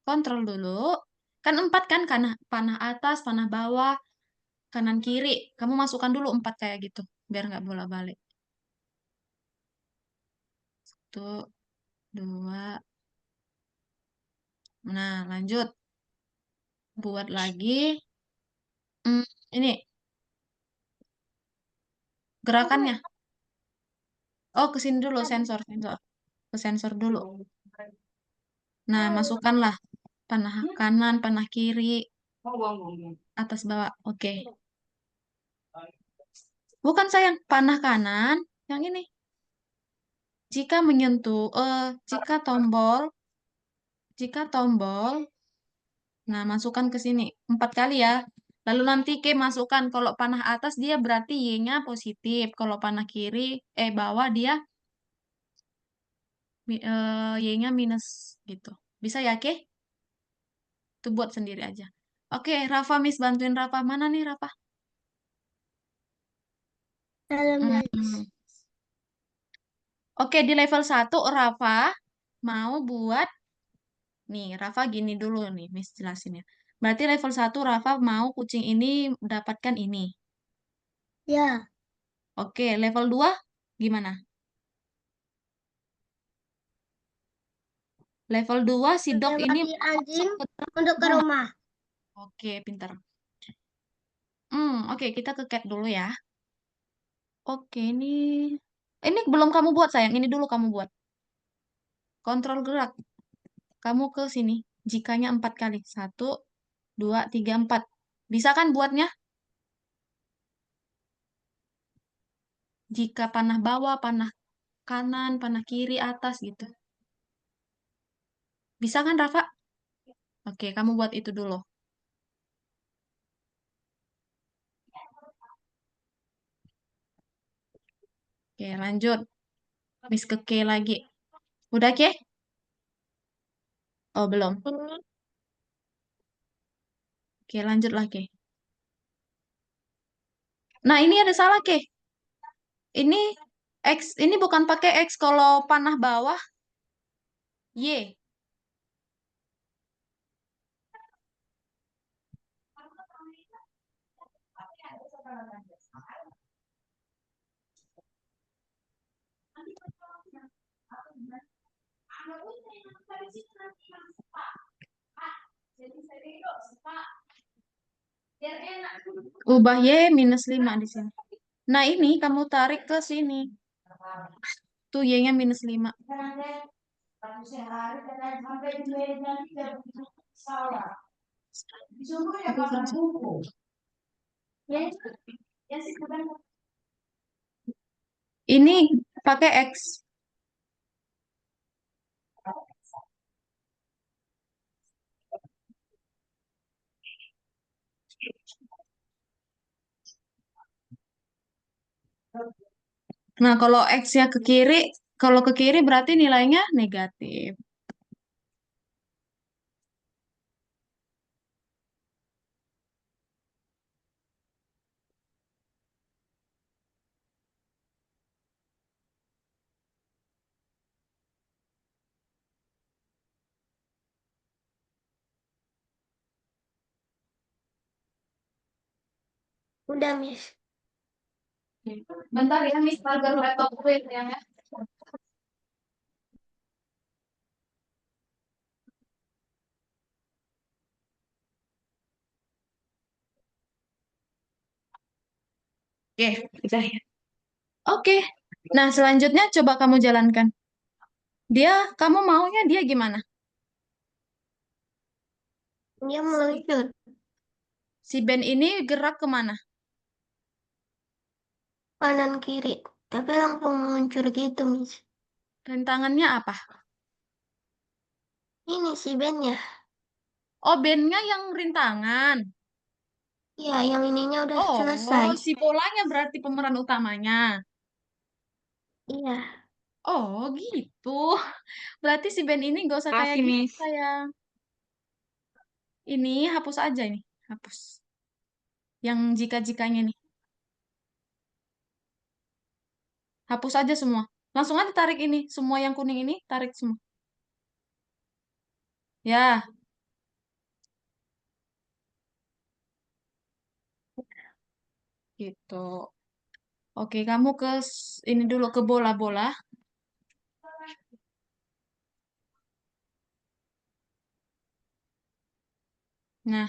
kontrol dulu, kan 4 kan, panah atas, panah bawah, kanan kiri. Kamu masukkan dulu 4 kayak gitu, biar nggak bolak-balik. 1, 2. Nah, lanjut. Buat lagi. Ini gerakannya. Oh, ke sini dulu, sensor. Ke sensor dulu. Nah, masukkanlah panah kanan, panah kiri, atas bawah. Oke. Bukan sayang, panah kanan yang ini. Jika menyentuh, jika tombol, nah masukkan ke sini 4 kali ya. Lalu nanti masukkan kalau panah atas dia berarti Y-nya positif, kalau panah kiri, bawah dia Y-nya minus gitu. Bisa ya, Ke? Itu buat sendiri aja. Oke, Rafa, Miss bantuin Rafa. Mana nih Rafa? halo, Miss. Oke, di level 1 Rafa mau buat nih, Rafa gini dulu nih, Miss jelasin ya. Berarti level 1 Rafa mau kucing ini dapatkan ini. Ya, Oke, level 2 gimana? Level 2 si dog ini lewati anjing masuk ke untuk ke rumah. Oke, pintar. Oke, kita ke cat dulu ya. Oke, ini belum kamu buat sayang, ini dulu kamu buat. Kontrol gerak. Kamu ke sini. Jikanya 4 kali. 1, 2, 3, 4. Bisa kan buatnya? Jika panah bawah, panah kanan, panah kiri, atas gitu. Bisa kan, Rafa? Oke, kamu buat itu dulu. Oke, lanjut. Miss ke K lagi. Udah, Ke? Oh, belum. Ini Oke, lanjut lagi. Nah, ini ada salah, Ke. Ini ini bukan pakai X kalau panah bawah Y. Ubah Y minus 5 di sini. Nah, ini kamu tarik ke sini. Tuh Y-nya minus 5. Ini pakai X. Nah, kalau X-nya ke kiri, kalau ke kiri berarti nilainya negatif. Udah, Miss. Bentar ya, Miss, baru laptop gue ya. Oke, udah ya. Oke. Nah, selanjutnya coba kamu jalankan. Kamu maunya dia gimana? Dia meluncur Si Ben ini gerak kemana? kanan kiri. Tapi langsung meluncur gitu, Miss. Rintangannya apa? Ini si Ben ya. Oh, Ben-nya yang rintangan. Iya, yang ininya udah selesai. Oh, si bolanya berarti pemeran utamanya. Iya. Oh, gitu. Berarti si Ben ini gak usah kayak Kasih, gitu, Miss. sayang. Ini hapus aja ini. Hapus. Yang jika-jikanya nih. Hapus aja semua. Langsung aja tarik ini. Semua yang kuning ini, tarik semua. Ya, gitu. Oke, kamu ini dulu ke bola-bola. Nah,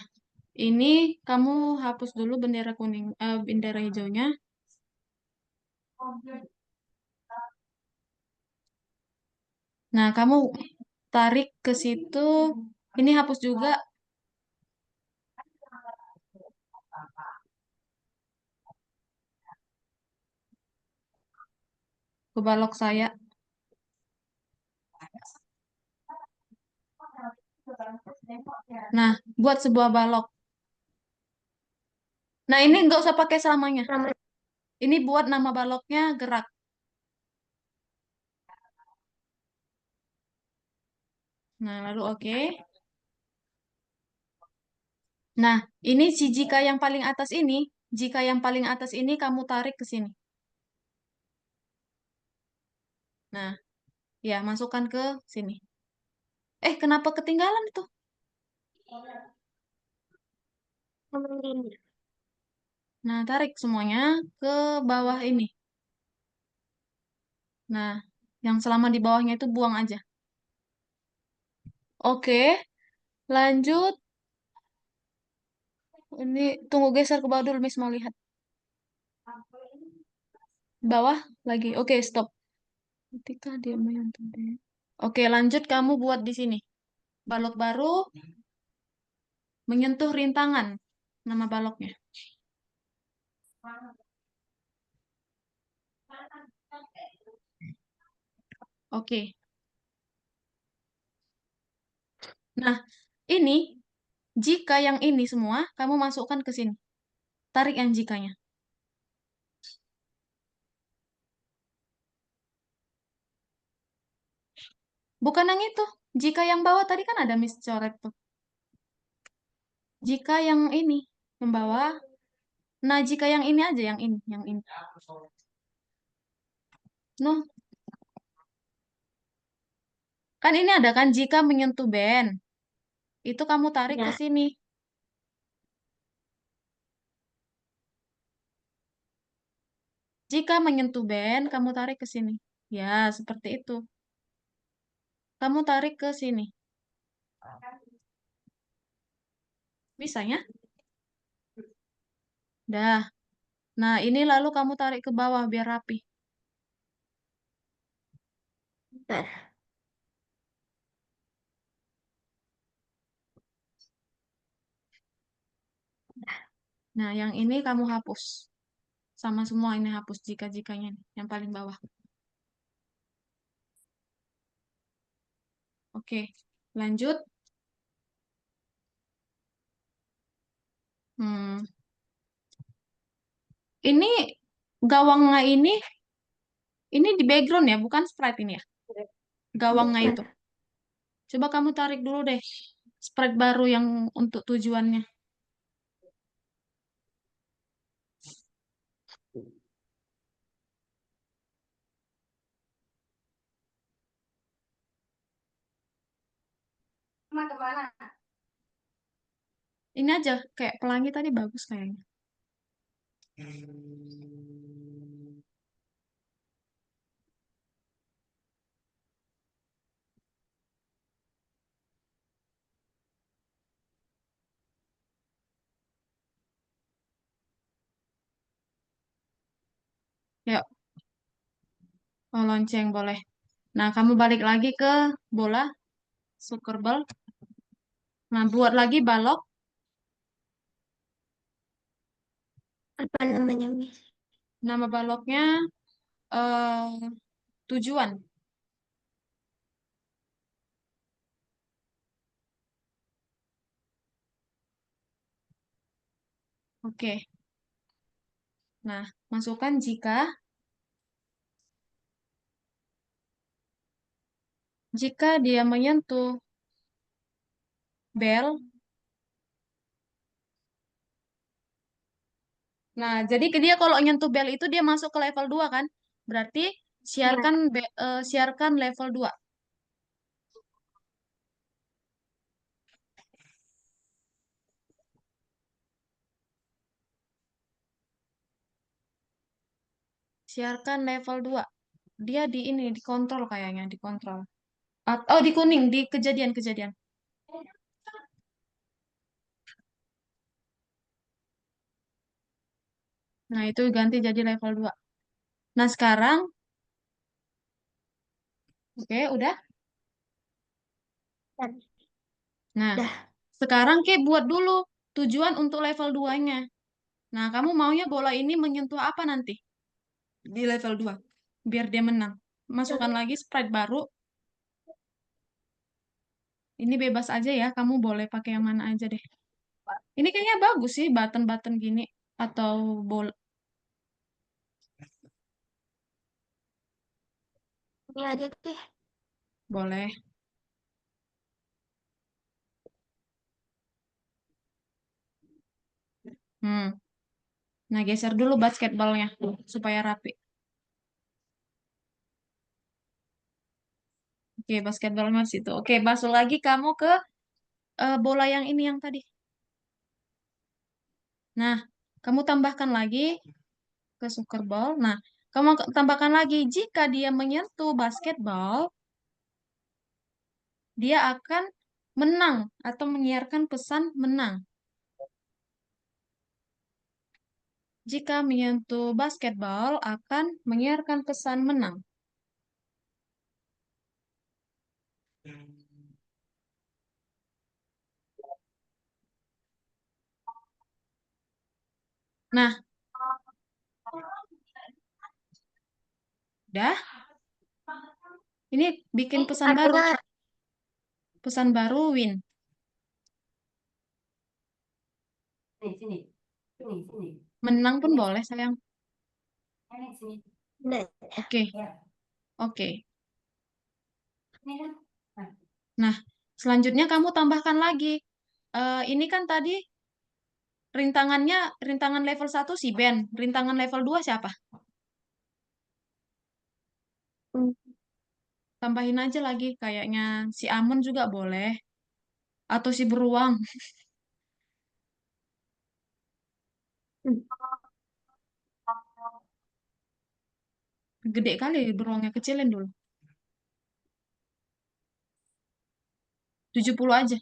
ini kamu hapus dulu bendera kuning, bendera hijaunya. Nah, kamu tarik ke situ. Ini hapus juga. Ke balok saya. Nah, buat sebuah balok. Nah, ini nggak usah pakai selamanya. Sama Ini buat nama baloknya gerak. Nah, lalu oke. Nah, ini si jika yang paling atas ini kamu tarik ke sini. Nah, ya masukkan ke sini. Kenapa ketinggalan itu? sama ini. Nah, tarik semuanya ke bawah ini. Nah, yang selama di bawahnya itu buang aja. Oke, lanjut. Ini tunggu geser ke bawah dulu, Miss mau lihat. Bawah lagi. Oke, stop. Ketika dia menyentuh. Oke, lanjut kamu buat di sini. Balok baru menyentuh rintangan. Nama baloknya. Oke. Nah, ini jika yang ini semua kamu masukkan ke sini. Tarik yang jikanya. Bukan yang itu. Jika yang bawah tadi kan ada Miss coret tuh. Jika yang ini yang bawah. Nah, jika yang ini aja yang ini. No, kan ini ada kan jika menyentuh band. Itu kamu tarik ke Ya, sini. Jika menyentuh band, kamu tarik ke sini. Ya, seperti itu. Kamu tarik ke sini. Bisa ya? Dah. Nah, ini lalu kamu tarik ke bawah biar rapi. bentar. Nah, yang ini kamu hapus. Sama semua ini hapus jika-jikanya nih, yang paling bawah. Oke, lanjut. Hmm. Ini gawangnya ini Ini di background ya, bukan sprite ini ya. Gawangnya itu. Coba kamu tarik dulu deh. Sprite baru yang untuk tujuannya. Kemana? Ini aja, kayak pelangi tadi bagus kayaknya. Yuk, oh, lonceng boleh. Nah, kamu balik lagi ke bola, soccer ball. Nah, buat lagi balok. Apa namanya, Miss? Nama baloknya tujuan. Oke. Nah, masukkan jika dia menyentuh bel. Nah, jadi dia kalau nyentuh bel itu dia masuk ke level 2 kan? Berarti siarkan level 2. Siarkan level 2. Dia di ini dikontrol kayaknya, dikontrol. Oh, di kuning, di kejadian-kejadian. Nah, itu ganti jadi level 2. Nah, sekarang oke, udah. Dan Nah, Udah. sekarang buat dulu tujuan untuk level 2-nya. Nah, kamu maunya bola ini menyentuh apa nanti di level 2? Biar dia menang. Masukkan lagi sprite baru. Ini bebas aja ya, kamu boleh pakai yang mana aja deh. Ini kayaknya bagus sih, button-button gini. Atau bola. Ini aja deh. Boleh. Nah, geser dulu basketballnya supaya rapi. Oke, basketballnya di situ. Oke, masuk lagi kamu ke bola yang ini yang tadi. Nah, kamu tambahkan lagi ke soccer ball. Nah, kamu tambahkan lagi jika dia menyentuh basketball, dia akan menang atau menyiarkan pesan menang. Jika menyentuh basketball akan menyiarkan pesan menang. Nah, udah. Ini bikin pesan baru. Artinya Pesan baru win. Sini. Sini. Menang pun boleh, sayang. Sini. udah. Oke. Ya. Oke. Ini kan. Nah, selanjutnya kamu tambahkan lagi. Ini kan tadi rintangan level 1 si Ben. Rintangan level 2 siapa? Hmm. Tambahin aja lagi. Kayaknya si Amon juga boleh. Atau si Beruang. Hmm. Gede kali Beruangnya, kecilin dulu. 70 aja.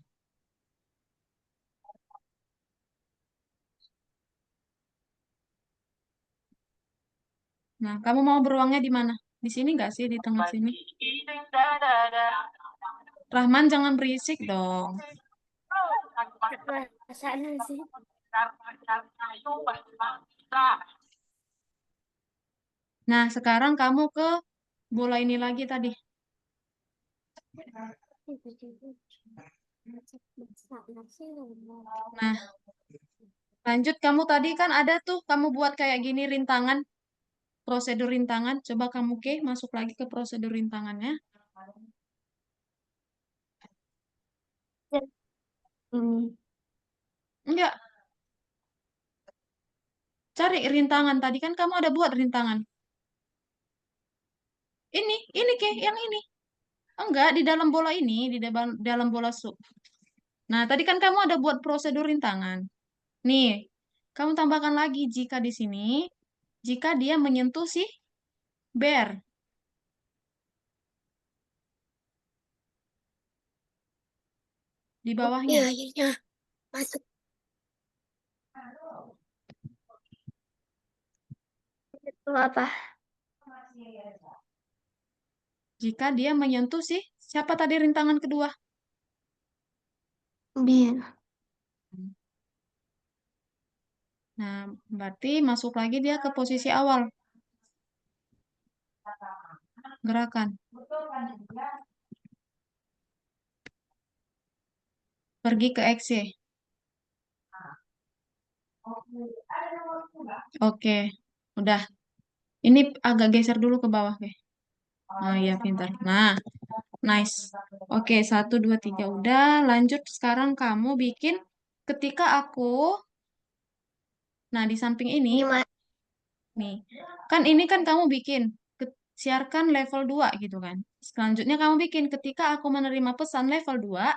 Nah, kamu mau beruangnya di mana? Di sini nggak sih? Di tengah sini? Rahman, jangan berisik dong. Sana sih. Nah, sekarang kamu ke bola ini lagi tadi. Nah, lanjut kamu tadi kan ada tuh, kamu buat kayak gini rintangan. prosedur rintangan. Coba kamu masuk lagi ke prosedur rintangannya. Ini. Enggak, cari rintangan. Tadi kan kamu ada buat rintangan. Ini yang ini. Enggak, di dalam bola ini, di dalam bola sub. Nah, tadi kan kamu ada buat prosedur rintangan. Nih, kamu tambahkan lagi jika di sini, jika dia menyentuh si bear di bawahnya. Iya, akhirnya masuk. Itu apa? Jika dia menyentuh si, siapa tadi rintangan kedua? Bir. Nah, berarti masuk lagi dia ke posisi awal. Gerakan. Pergi ke XY. Oke, udah. Ini agak geser dulu ke bawah, oke. Oh iya, pintar. Nah, nice. Oke, 1, 2, 3. Udah, lanjut. Sekarang kamu bikin ketika aku, nah di samping ini, Gimana? nih. Kan ini kan kamu bikin, siarkan level 2 gitu kan. Selanjutnya kamu bikin ketika aku menerima pesan level 2,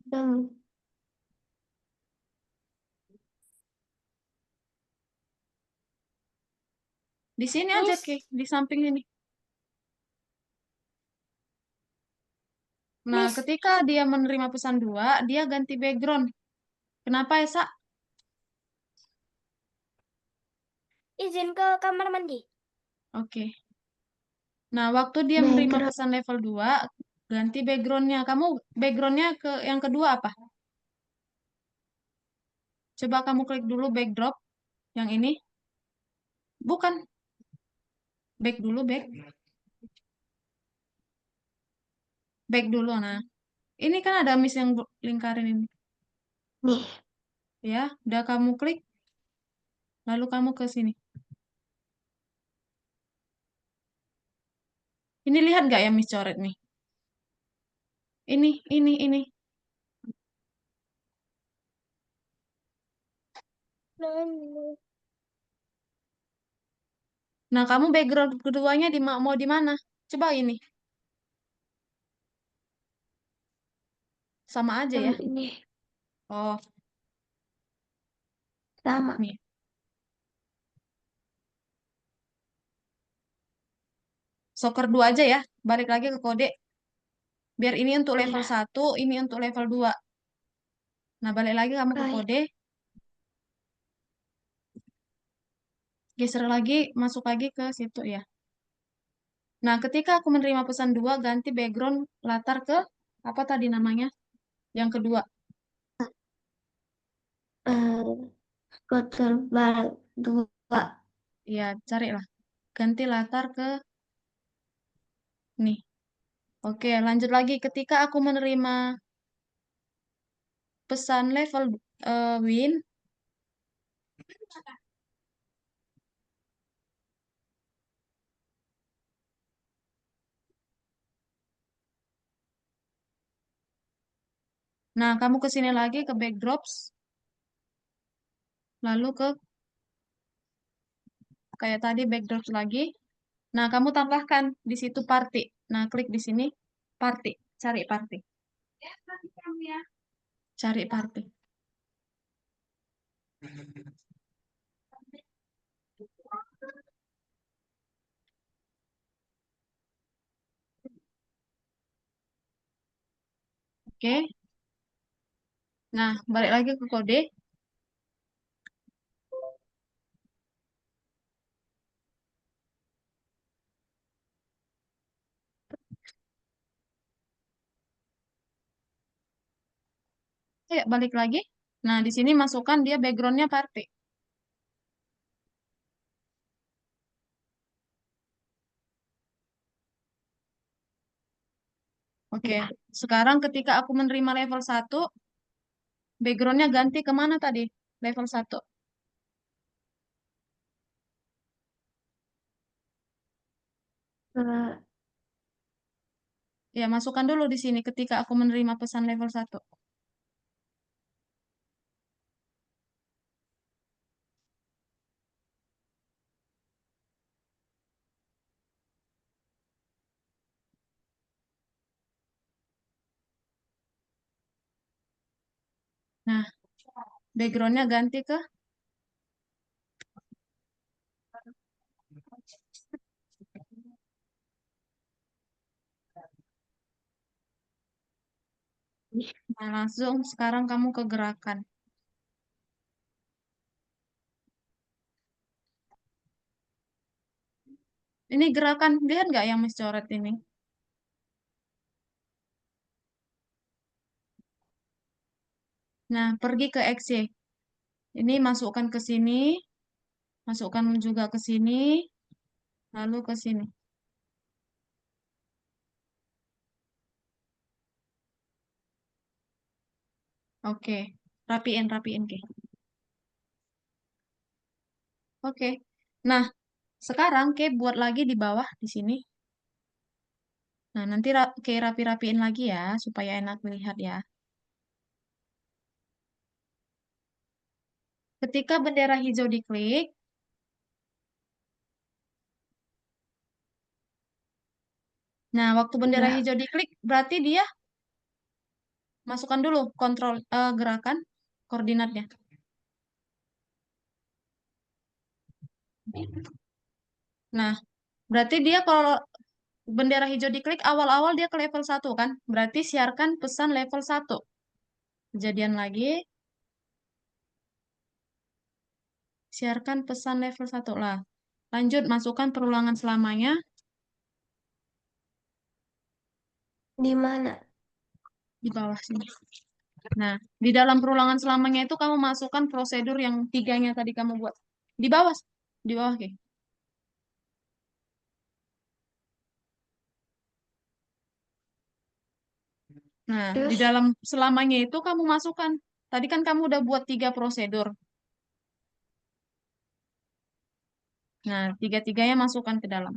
Dan di sini aja, Ki, di samping ini. Nah, Miss, ketika dia menerima pesan 2, dia ganti background. Kenapa, Esa? izin ke kamar mandi. Oke. Nah, waktu dia menerima Background. pesan level 2, ganti backgroundnya. Kamu backgroundnya ke yang kedua apa? Coba kamu klik dulu backdrop. Yang ini. Bukan. Back dulu, back. Back dulu. Nah, ini kan ada miss yang lingkarin ini. Nih, Ya, udah kamu klik. Lalu kamu ke sini. Ini lihat nggak ya miss coret nih? Ini. lalu Nah, kamu background keduanya mau di mana? Coba ini. Sama aja ya. yang ini Oh, sama. nih. Soccer 2 aja ya. Balik lagi ke kode. Biar ini untuk level Iya, 1, ini untuk level 2. Nah, balik lagi kamu ke baik. kode. Geser lagi, masuk lagi ke situ ya. Nah, ketika aku menerima pesan 2, ganti background latar ke, apa tadi namanya? Yang kedua. Kotor bal dua. Ya, carilah. Ganti latar ke nih. Oke, lanjut lagi. Ketika aku menerima pesan level win, nah kamu ke sini lagi ke backdrops, lalu ke kayak tadi backdrops lagi. Nah, kamu tambahkan di situ party. Nah, klik di sini party, cari party. Cari party. Oke. Nah, balik lagi ke kode. Ayo balik lagi. Nah, di sini masukkan dia backgroundnya party. Oke, sekarang ketika aku menerima level 1, backgroundnya ganti kemana tadi? Level 1. Eh, Ya, masukkan dulu di sini ketika aku menerima pesan level 1. Nah, backgroundnya ganti ke Nah, langsung sekarang kamu ke gerakan. Ini gerakan, lihat nggak yang Miss coret ini? Nah, pergi ke XY. Ini masukkan ke sini, masukkan juga ke sini, lalu ke sini. Oke, rapiin, rapiin, Ki. Oke. Nah, sekarang Ki buat lagi di bawah di sini. Nah, nanti Ki rapi-rapiin lagi ya, supaya enak dilihat ya. Ketika bendera hijau diklik, nah waktu bendera Udah. hijau diklik, berarti dia masukkan dulu kontrol gerakan koordinatnya. Nah, berarti dia kalau bendera hijau diklik awal-awal dia ke level 1 kan? Berarti siarkan pesan level 1. Kejadian lagi, siarkan pesan level 1 lah. Lanjut, masukkan perulangan selamanya. Di mana? Di bawah sini. Nah, di dalam perulangan selamanya itu kamu masukkan prosedur yang 3-nya tadi kamu buat. Di bawah, di bawah, Ki. Nah, di Terus dalam selamanya itu kamu masukkan. Tadi kan kamu udah buat 3 prosedur. Nah, 3-tiganya masukkan ke dalam.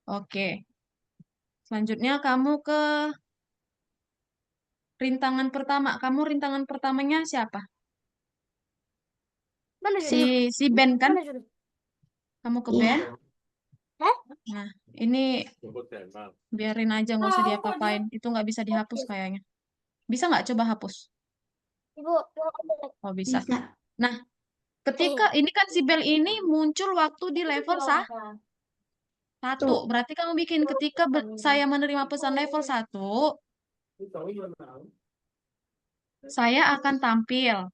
Oke. Selanjutnya kamu ke rintangan pertama. Kamu rintangan pertamanya siapa? mana Si sudah? si Ben kan? Mana sudah? Kamu ke Iya. Ben. Hah? Nah, ini biarin aja nggak usah Mau kok diapa-apain. dia? Itu nggak bisa dihapus kayaknya. Bisa nggak coba hapus? Ibu, Oh, bisa. bisa. Nah, ketika ini kan si Bel ini muncul waktu di level 1. Tuh. Berarti kamu bikin ketika saya menerima pesan level 1, saya akan tampil.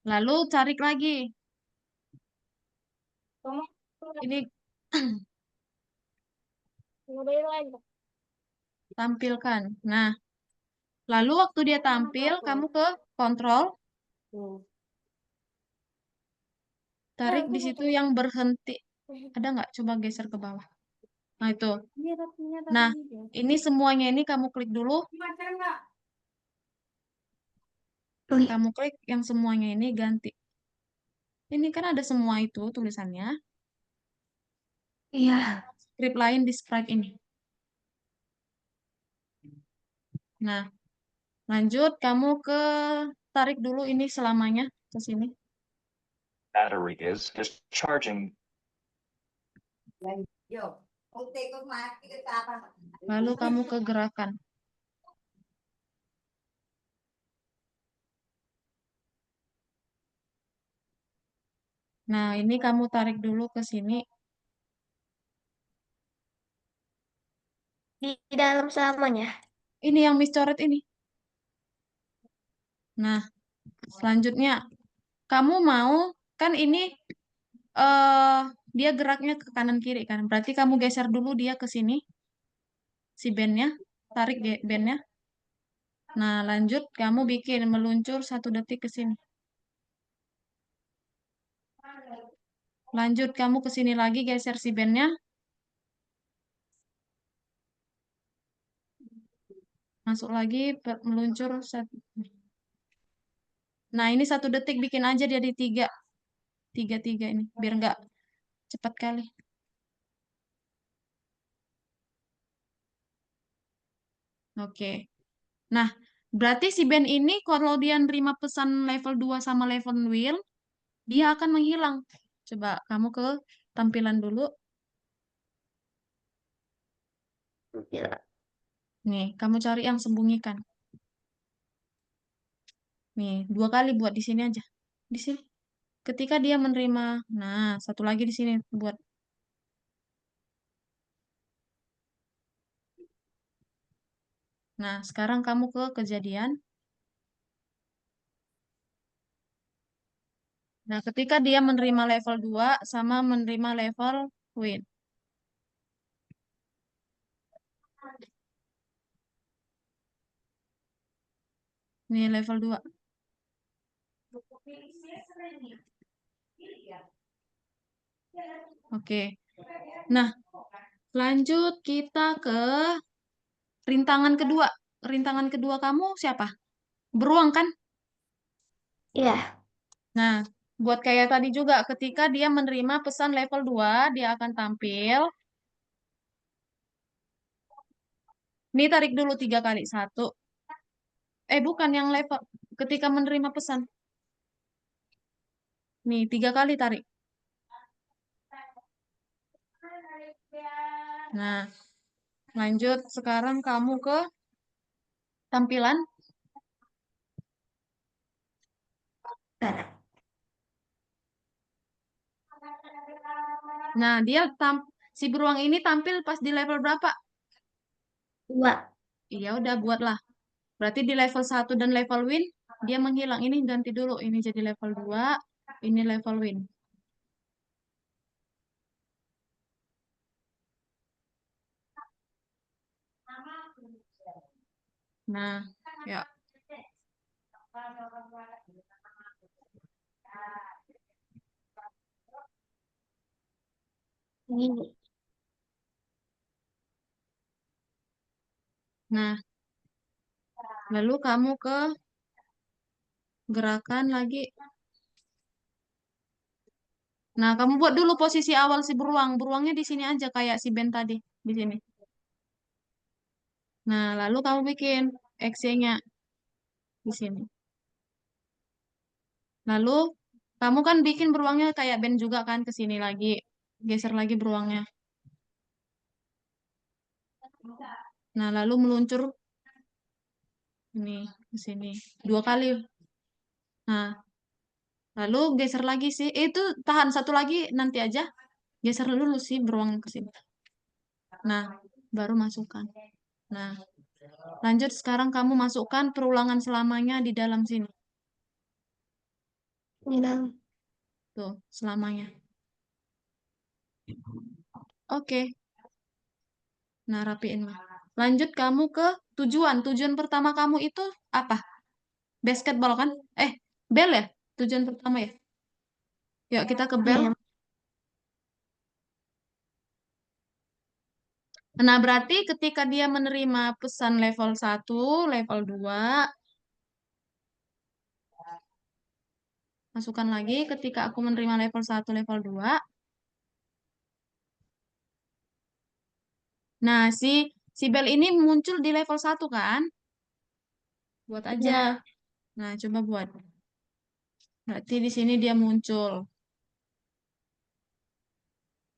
Lalu cari lagi. Ini tampilkan. Nah, lalu waktu dia tampil, kamu ke kontrol, tarik di situ yang berhenti. Ada nggak? Coba geser ke bawah. Nah, itu. Nah, ini semuanya ini kamu klik dulu. Wih, Kamu klik yang semuanya ini ganti. Ini kan ada semua itu tulisannya. iya. Script lain di sprite ini. Nah, lanjut kamu ke tarik dulu ini selamanya ke sini. Battery is discharging. Yo, kunti ko mati ka tapan. Lalu kamu ke gerakan. Nah, ini kamu tarik dulu ke sini. Di dalam selamanya. Ini yang Miss coret ini. Nah, selanjutnya kamu mau kan ini dia geraknya ke kanan kiri kan. Berarti kamu geser dulu dia ke sini, si bandnya, tarik bandnya. Nah, lanjut kamu bikin meluncur 1 detik ke sini. Lanjut kamu ke sini lagi, geser si bandnya. Masuk lagi, meluncur. Nah, ini 1 detik bikin aja jadi 3. 3 ini, biar nggak cepat kali. Oke. Nah, berarti si band ini kalau dia nerima pesan level 2 sama level wheel, dia akan menghilang. Coba kamu ke tampilan dulu. Gila. Nih, kamu cari yang sembunyikan. Nih, 2 kali buat di sini aja. Di sini. Ketika dia menerima, nah, 1 lagi di sini buat. Nah, sekarang kamu ke kejadian. Nah, ketika dia menerima level 2 sama menerima level win. Nih, level 2. Oke. Nah, lanjut kita ke rintangan kedua. Rintangan kedua kamu siapa? Beruang kan? Iya. Nah, buat kayak tadi juga, ketika dia menerima pesan level 2, dia akan tampil. Ini tarik dulu 3 kali. 1. Bukan yang level. Ketika menerima pesan. Nih, 3 kali tarik. Nah, lanjut. Sekarang kamu ke tampilan. Kanan. Nah, si beruang ini tampil pas di level berapa? 2. Iya, udah buatlah. Berarti di level 1 dan level win, dia menghilang. Ini ganti dulu. Ini jadi level 2, ini level win. Nah, ya. Ini. Nah, lalu kamu ke gerakan lagi. Nah, kamu buat dulu posisi awal si beruang. Beruangnya di sini aja kayak si Ben tadi. Di sini. Nah, lalu kamu bikin XY-nya di sini. Lalu, kamu kan bikin beruangnya kayak Ben juga kan ke sini lagi. Geser lagi beruangnya. Nah, lalu meluncur ini ke sini. 2 kali. Nah, lalu geser lagi sih. Itu tahan 1 lagi nanti aja. Geser dulu sih beruang ke sini. Nah, baru masukkan. Nah, lanjut sekarang kamu masukkan perulangan selamanya di dalam sini. Hilang. Tuh, selamanya. Oke. Nah, rapiin lah. Lanjut kamu ke tujuan. Tujuan pertama kamu itu apa? Basketball kan? Bel ya? Tujuan pertama ya? Yuk kita ke bel. Iya. Nah, berarti ketika dia menerima pesan level 1, level 2, masukkan lagi ketika aku menerima level 1, level 2. Nah, si bel ini muncul di level 1 kan? Buat aja. Iya. Nah, coba buat. Berarti di sini dia muncul.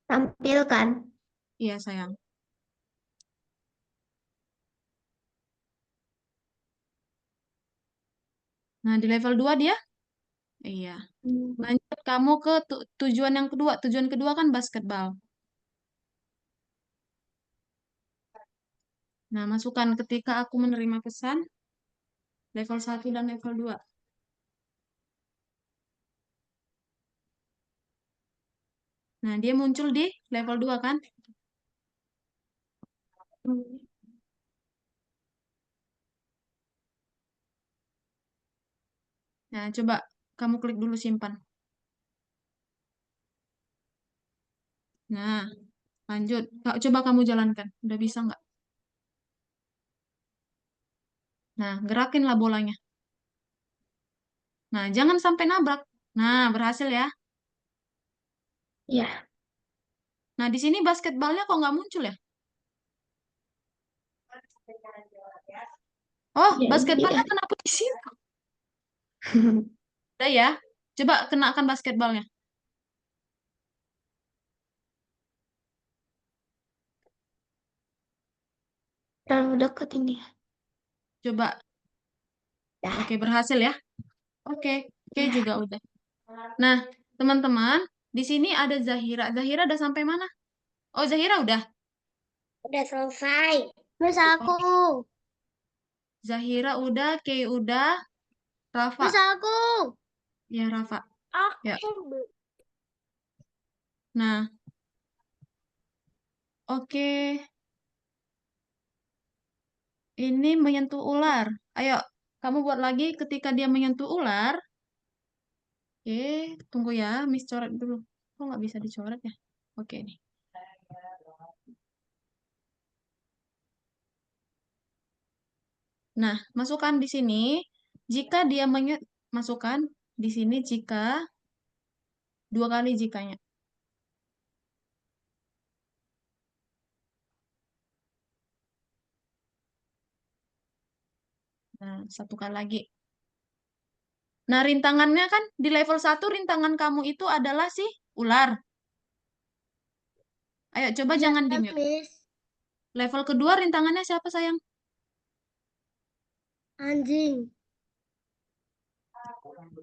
Tampil kan? Iya, sayang. Nah, di level 2 dia? Iya. Lanjut kamu ke tujuan yang kedua. Tujuan kedua kan basketball. Nah, masukkan ketika aku menerima pesan level 1 dan level 2. Nah, dia muncul di level 2 kan? Nah, coba kamu klik dulu simpan. Nah, lanjut. Coba kamu jalankan. Udah bisa nggak? Nah, gerakinlah bolanya. Nah, jangan sampai nabrak. Nah, berhasil ya. Iya. Nah, di sini basketbalnya kok nggak muncul ya? Oh, Ya, basketbalnya iya. kenapa di situ? Udah ya. Coba kenakan basketbalnya. Terlalu dekat ini. Coba. Dah. Oke, berhasil ya. Oke, oke Ya. juga udah. Nah, teman-teman, di sini ada Zahira. Zahira udah sampai mana? Oh, Zahira udah. Udah selesai. Mas aku. Zahira udah, Kay udah, Rafa. Mas aku. Ya, Rafa. Ya. Aku. Nah, oke. Ini menyentuh ular. Ayo, kamu buat lagi ketika dia menyentuh ular. Oke, tunggu ya, Miss coret dulu. Kok nggak bisa dicoret ya? Oke nih. Nah, masukkan di sini. Jika dia masukkan di sini jika 2 kali jikanya. Nah, 1 kali lagi. Nah, rintangannya kan di level 1 rintangan kamu itu adalah si ular. Ayo, coba jangan di mute. Miss. Level kedua rintangannya siapa sayang? Anjing.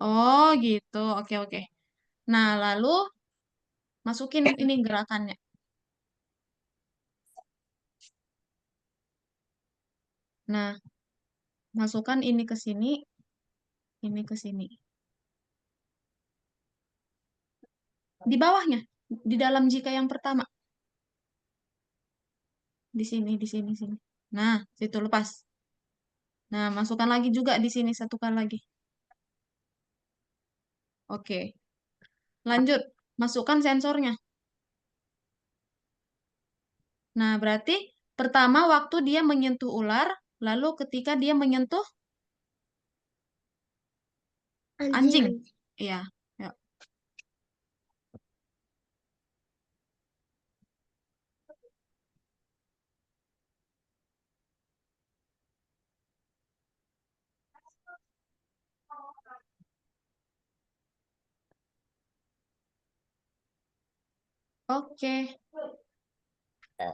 Oh, gitu. Oke, oke. Nah, lalu masukin ini gerakannya. Nah, masukkan ini ke sini, ini ke sini. Di bawahnya, di dalam jika yang pertama. Di sini, di sini, sini. Nah, situ lepas. Nah, masukkan lagi juga di sini 1 kali lagi. Oke. Lanjut, masukkan sensornya. Nah, berarti pertama waktu dia menyentuh ular, lalu ketika dia menyentuh anjing. Iya. Ya. Oke.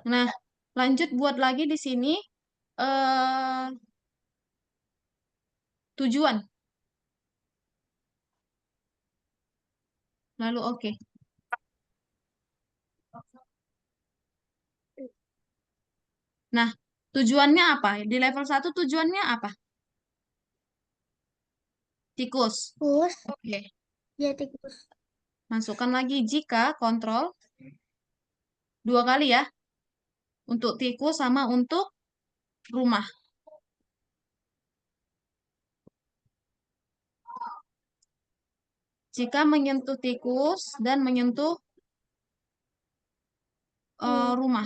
Nah, lanjut buat lagi di sini eh tujuan. Lalu oke. Nah, tujuannya apa? Di level 1 tujuannya apa? Tikus. Tikus. Oke. Ya tikus. Masukkan lagi jika kontrol 2 kali ya. Untuk tikus sama untuk rumah. Jika menyentuh tikus dan menyentuh rumah.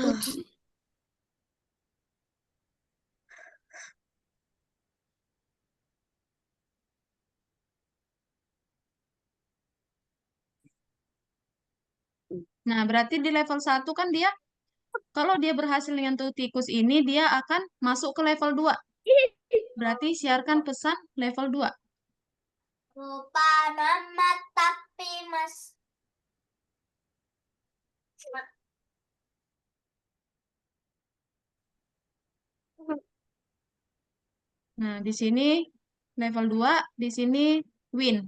Nah, berarti di level 1 kan dia, kalau dia berhasil menyentuh tikus ini, dia akan masuk ke level 2. Berarti siarkan pesan level 2. Lupa nama tapi mas. Nah, di sini level 2, di sini win.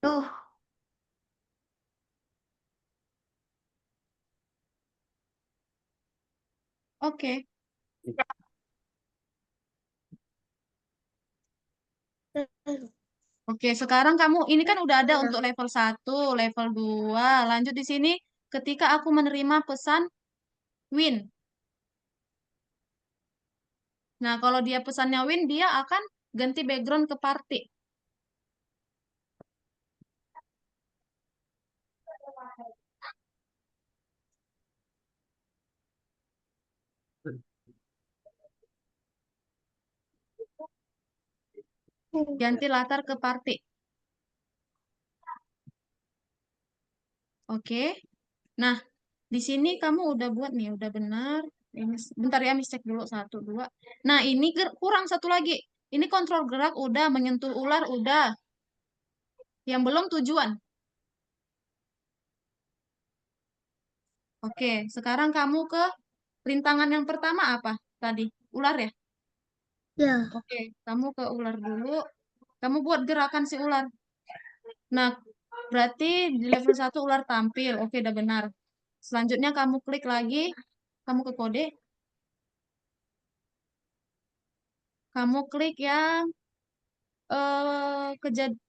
Tuh. Oke. Oke, sekarang kamu ini kan udah ada untuk level 1, level 2. Lanjut di sini ketika aku menerima pesan win. Nah, kalau dia pesannya win, dia akan ganti background ke party. Ganti latar ke party. Oke. Nah, di sini kamu udah buat nih, udah benar. Ini bentar ya, Miss cek dulu 1, 2. Nah, ini kurang satu lagi. Ini kontrol gerak udah, menyentuh ular udah. Yang belum tujuan. Oke, sekarang kamu ke rintangan yang pertama apa tadi? Ular ya? Ya. Oke, kamu ke ular dulu. Kamu buat gerakan si ular. Nah, berarti di level 1 ular tampil. Oke, udah benar. Selanjutnya kamu klik lagi. Kamu ke kode. Kamu klik yang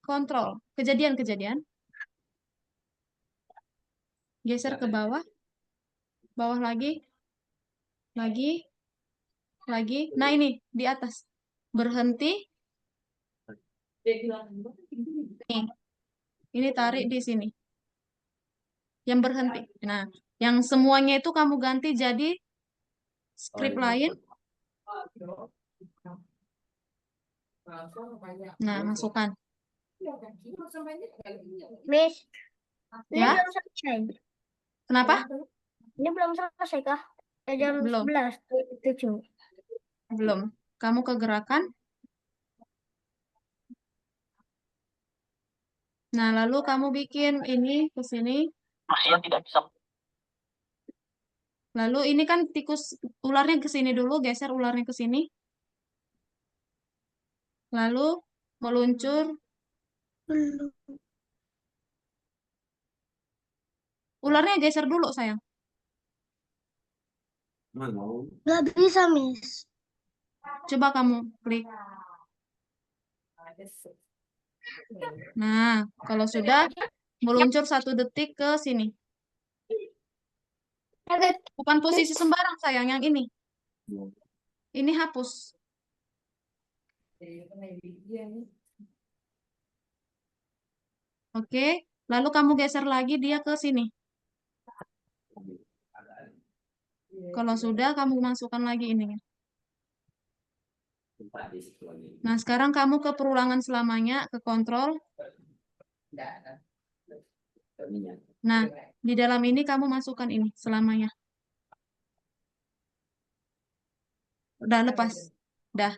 kontrol. Kejadian-kejadian. Geser ke bawah. Bawah lagi. Lagi. Nah, ini di atas. Berhenti. Nih. Ini tarik di sini. Yang berhenti. Nah, yang semuanya itu kamu ganti jadi script lain. Nah, masukkan. Miss, ini Ya? belum selesai. Kenapa? Ini belum selesai kah? Jam Belum. 11, 7. Belum. Kamu ke gerakan. Nah, lalu kamu bikin ini ke sini. Masih tidak bisa. Lalu ini kan tikus ularnya ke sini dulu, geser ularnya ke sini. Lalu meluncur. Ularnya geser dulu, sayang. Nggak bisa, Miss. Coba kamu klik. Nah, kalau sudah meluncur 1 detik ke sini. Bukan posisi sembarang, sayang, yang ini. Ini hapus. Oke, lalu kamu geser lagi dia ke sini. Kalau sudah, kamu masukkan lagi ini. Nah, sekarang kamu ke perulangan selamanya, ke kontrol. Nah, di dalam ini kamu masukkan ini selamanya. Udah lepas. Udah.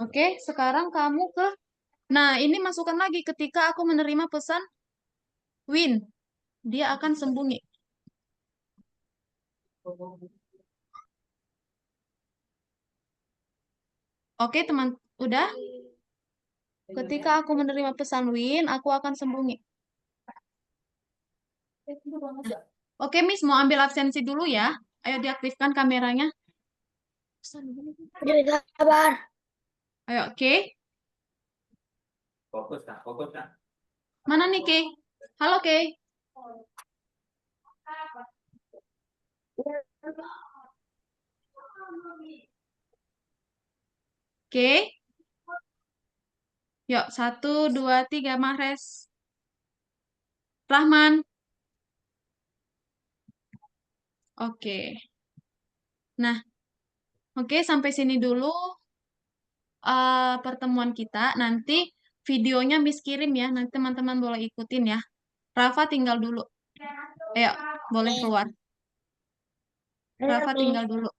Oke, sekarang kamu ke... Nah, ini masukkan lagi ketika aku menerima pesan win. Dia akan sembunyi. Oke, teman. Udah? Ketika aku menerima pesan win, aku akan sembunyi. Oke, Miss, mau ambil absensi dulu ya. Ayo diaktifkan kameranya. Udah kabar. Ayo, oke. Fokus tak. Mana nih, Kay? Halo, Kay. Oke. Yuk, 1, 2, 3, Mahrez. Rahman. Oke. Nah, oke, sampai sini dulu pertemuan kita. Nanti videonya Miss kirim ya. Nanti teman-teman boleh ikutin ya. Rafa tinggal dulu. Ayo, boleh keluar. Rafa tinggal dulu.